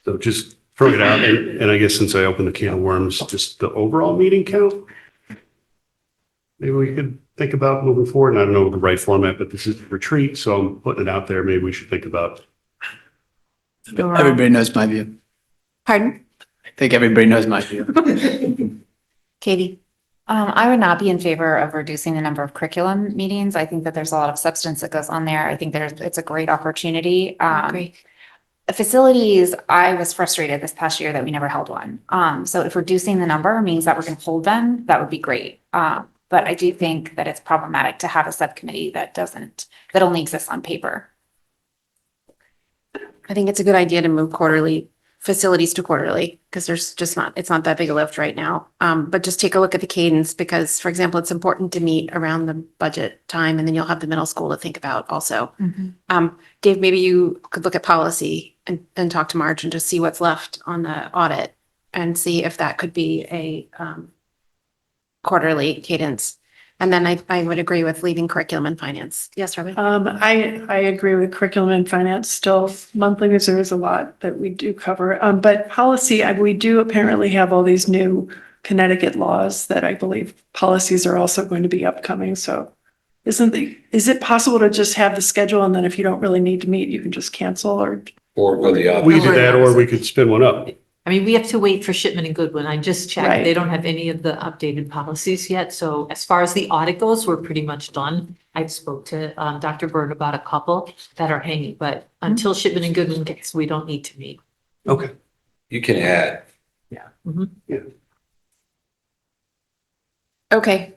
So just throwing it out, and I guess since I opened the can of worms, just the overall meeting count. Maybe we could think about moving forward, and I don't know the right format, but this is a retreat, so I'm putting it out there. Maybe we should think about. Everybody knows my view. Pardon? I think everybody knows my view. Katie? I would not be in favor of reducing the number of curriculum meetings. I think that there's a lot of substance that goes on there. I think it's a great opportunity. Agree. Facilities, I was frustrated this past year that we never held one. So if reducing the number means that we're going to hold them, that would be great. But I do think that it's problematic to have a subcommittee that only exists on paper. I think it's a good idea to move quarterly facilities to quarterly, because there's just not, it's not that big a lift right now. But just take a look at the cadence, because, for example, it's important to meet around the budget time, and then you'll have the middle school to think about also. Dave, maybe you could look at policy and talk to Marge and just see what's left on the audit and see if that could be a quarterly cadence. And then I would agree with leaving curriculum and finance. Yes, Robin? I agree with curriculum and finance still monthly, because there is a lot that we do cover. But policy, we do apparently have all these new Connecticut laws that I believe policies are also going to be upcoming. So is it possible to just have the schedule, and then if you don't really need to meet, you can just cancel, or? Or go the opposite. We could do that, or we could spin one up. I mean, we have to wait for Shipman and Goodwin. I just checked. Right. They don't have any of the updated policies yet. So as far as the audit goes, we're pretty much done. I've spoke to Dr. Bird about a couple that are hanging, but until Shipman and Goodwin gets, we don't need to meet. Okay. You can add. Okay.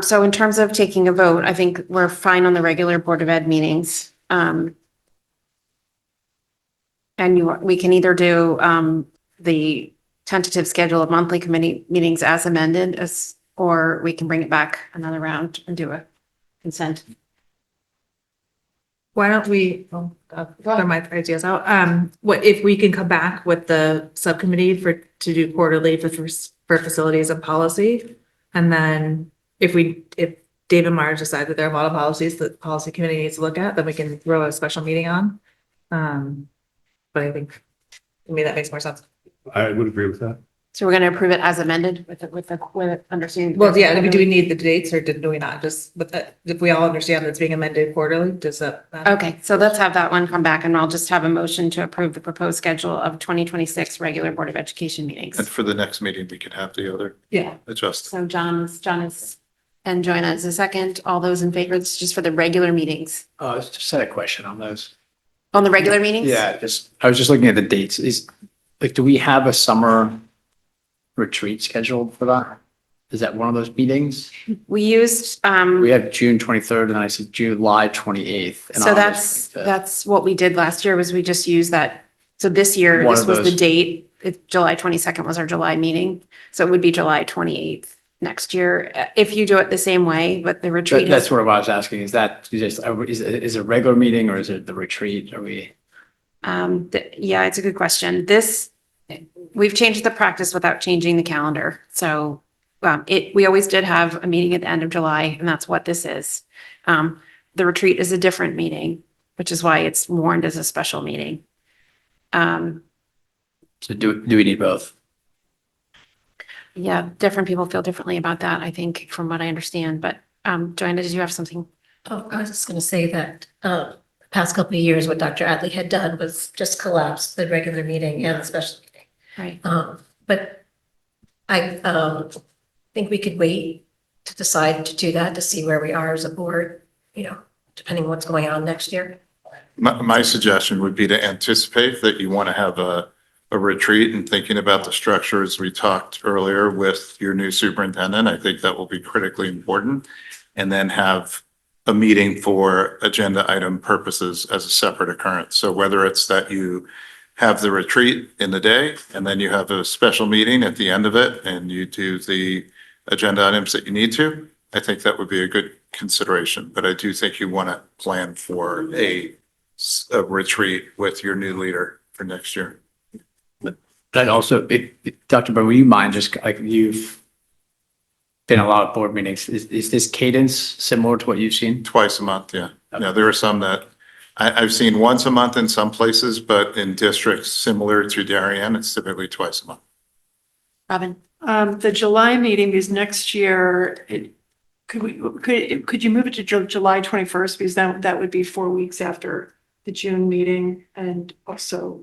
So in terms of taking a vote, I think we're fine on the regular Board of Ed meetings. And we can either do the tentative schedule of monthly committee meetings as amended, or we can bring it back another round and do a consent. Why don't we, throw my ideas out, what if we can come back with the subcommittee to do quarterly for facilities and policy? And then if Dave and Marge decide that there are a lot of policies that the policy committee needs to look at, then we can throw a special meeting on. But I think, to me, that makes more sense. I would agree with that. So we're going to approve it as amended with understanding. Well, yeah, do we need the dates or do we not? Just, if we all understand that it's being amended quarterly, does that matter? Okay, so let's have that one come back, and I'll just have a motion to approve the proposed schedule of 2026 regular Board of Education And meetings. for the next meeting, we can have the other Yeah. adjusted. So John is, and Joanna is a second. All those in favor, it's just for the regular meetings. Just had a question on those. On the regular meetings? Yeah, I was just looking at the dates. Do we have a summer retreat scheduled for that? Is that one of those meetings? We used, We have June 23rd and then I see July 28th. and so August 25th. that's what we did last year, was we just used that. So this year, One this of was the those. date. July 22nd was our July meeting. So it would be July 28th next year, if you do it the same way, but the retreat That's is, what I was asking. Is it a regular meeting or is it the retreat? Are we? yeah, it's a good question. We've changed the practice without changing the calendar. So we always did have a meeting at the end of July, and that's what this is. The retreat is a different meeting, which is why it's warned as a special meeting. So do we need both? Yeah, different people feel differently about that, I think, from what I understand. But Joanna, did you have something? Oh, I was just going to say that the past couple of years, what Dr. Adley had done was just collapse the regular meeting and the special meeting. Right. But I think we could wait to decide to do that, to see where we are as a board, depending on what's going on next year. My suggestion would be to anticipate that you want to have a retreat and thinking about the structures we talked earlier with your new superintendent. I think that will be critically important. And then have a meeting for agenda item purposes as a separate occurrence. So whether it's that you have the retreat in the day and then you have a special meeting at the end of it and you do the agenda items that you need to, I think that would be a good consideration. But I do think you want to plan for a retreat with your new leader for next year. That also, Dr. Burr, would you mind just you've been in a lot of board meetings. Is this cadence similar to what you've seen? Twice a month, yeah. Yeah, there are some that I've seen once a month in some places, but in districts similar to Darien, it's typically twice a month. Robin? The July meeting is next year. Could you move it to July 21st? Because that would be 4 weeks after the June meeting. And also,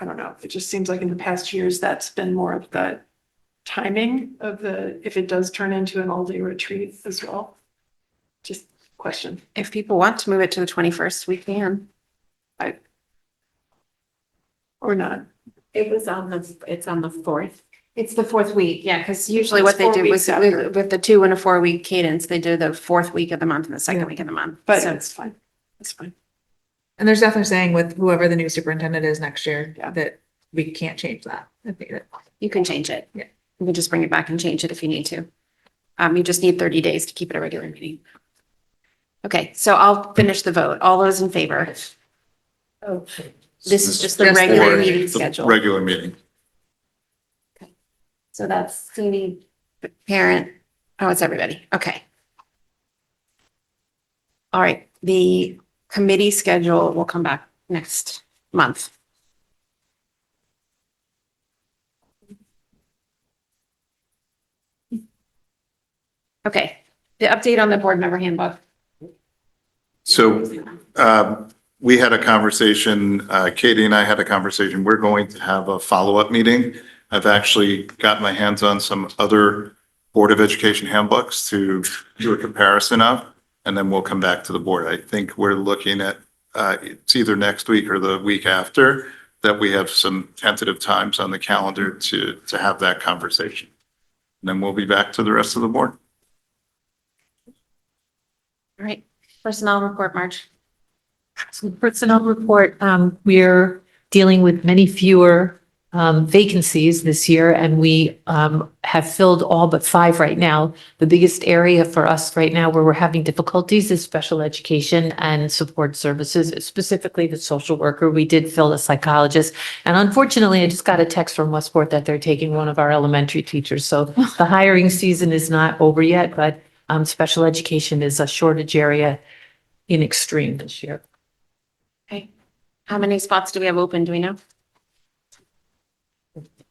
I don't know, it just seems like in the past years, that's been more of the timing of if it does turn into an all-day retreat as well. Just question. If people want to move it to the 21st, we can. Or not. It's on the 4th. It's the 4th week, yeah, because usually what It's they 4 do weeks was after. with the 2 and a 4 week cadence, they do the 4th week of the month and the second week of the month. But So it's fine. It's fine. And there's definitely saying with whoever the new superintendent is next year, Yeah. that we can't change that. I think that- You can change it. Yeah. You can just bring it back and change it if you need to. You just need 30 days to keep it a regular meeting. Okay, so I'll finish the vote. All those in favor? This is just the regular Or meeting the schedule. Regular meeting. So that's Stevie, parent, oh, it's everybody. Okay. All right, the committee schedule will come back next month. Okay, the update on the board member handbook. So we had a conversation, Katie and I had a conversation. We're going to have a follow-up meeting. I've actually got my hands on some other Board of Education handbooks to do a comparison of, and then we'll come back to the board. I think we're looking at, it's either next week or the week after, that we have some tentative times on the calendar to have that conversation. And then we'll be back to the rest of the board. All right, personnel report, Marge. So the personnel report, we're dealing with many fewer vacancies this year, and we have filled all but 5 right now. The biggest area for us right now where we're having difficulties is special education and support services, specifically the social worker. We did fill a psychologist, and unfortunately, I just got a text from Westport that they're taking one of our elementary teachers. So the hiring season is not over yet, but special education is a shortage area in extreme this year. Okay, how many spots do we have open? Do we know?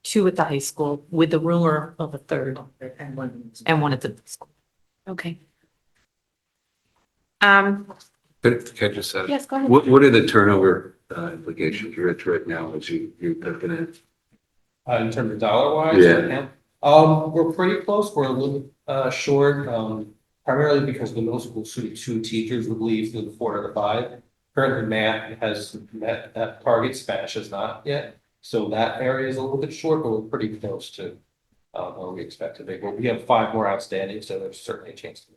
2 at the high school with the rumor of a 3rd and one at the middle school. Okay. Can I just say? Yes, go ahead. What are the turnover implications, Rich, right now as you're looking at? In terms of dollar wise? Yeah. We're pretty close. We're a little short, primarily because the middle school 2 teachers would leave through the 4 to the 5. Currently math has met that target, Spanish has not yet. So that area is a little bit short, but we're pretty close to where we expect to be. But we have 5 more outstanding, so there's certainly a chance.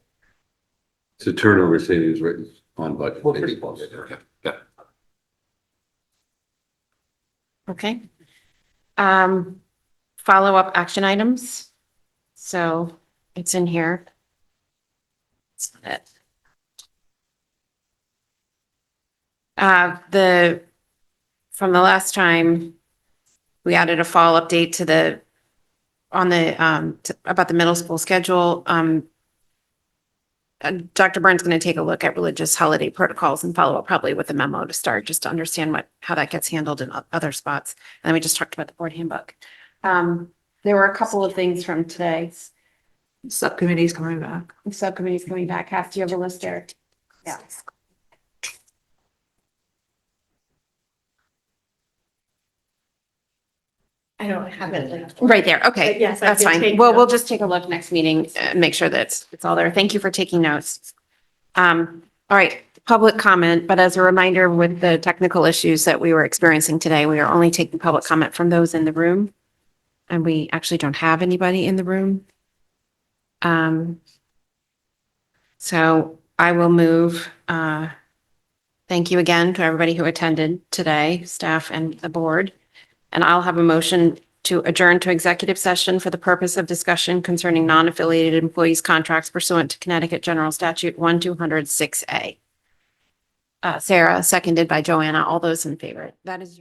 So turnover savings written on budget. We're pretty close. Okay, yeah. Okay. Follow-up action items. So it's in here. That's not it. From the last time, we added a fall update to the, on the, about the middle school schedule. Dr. Burns going to take a look at religious holiday protocols and follow up probably with a memo to start, just to understand how that gets handled in other spots. And then we just talked about the board handbook. There were a couple of things from today. Subcommittees coming back. Subcommittees coming back. Cass, do you have a list there? Yeah. I don't have it. Right there. Okay. But yes, I That's did fine. take Well, we'll notes. just take a look next meeting and make sure that it's all there. Thank you for taking notes. All right, public comment, but as a reminder with the technical issues that we were experiencing today, we are only taking public comment from those in the room. And we actually don't have anybody in the room. So I will move, thank you again to everybody who attended today, staff and the board. And I'll have a motion to adjourn to executive session for the purpose of discussion concerning non-affiliated employees' contracts pursuant to Connecticut General Statute 1206A. Sarah, seconded by Joanna. All those in favor. That is.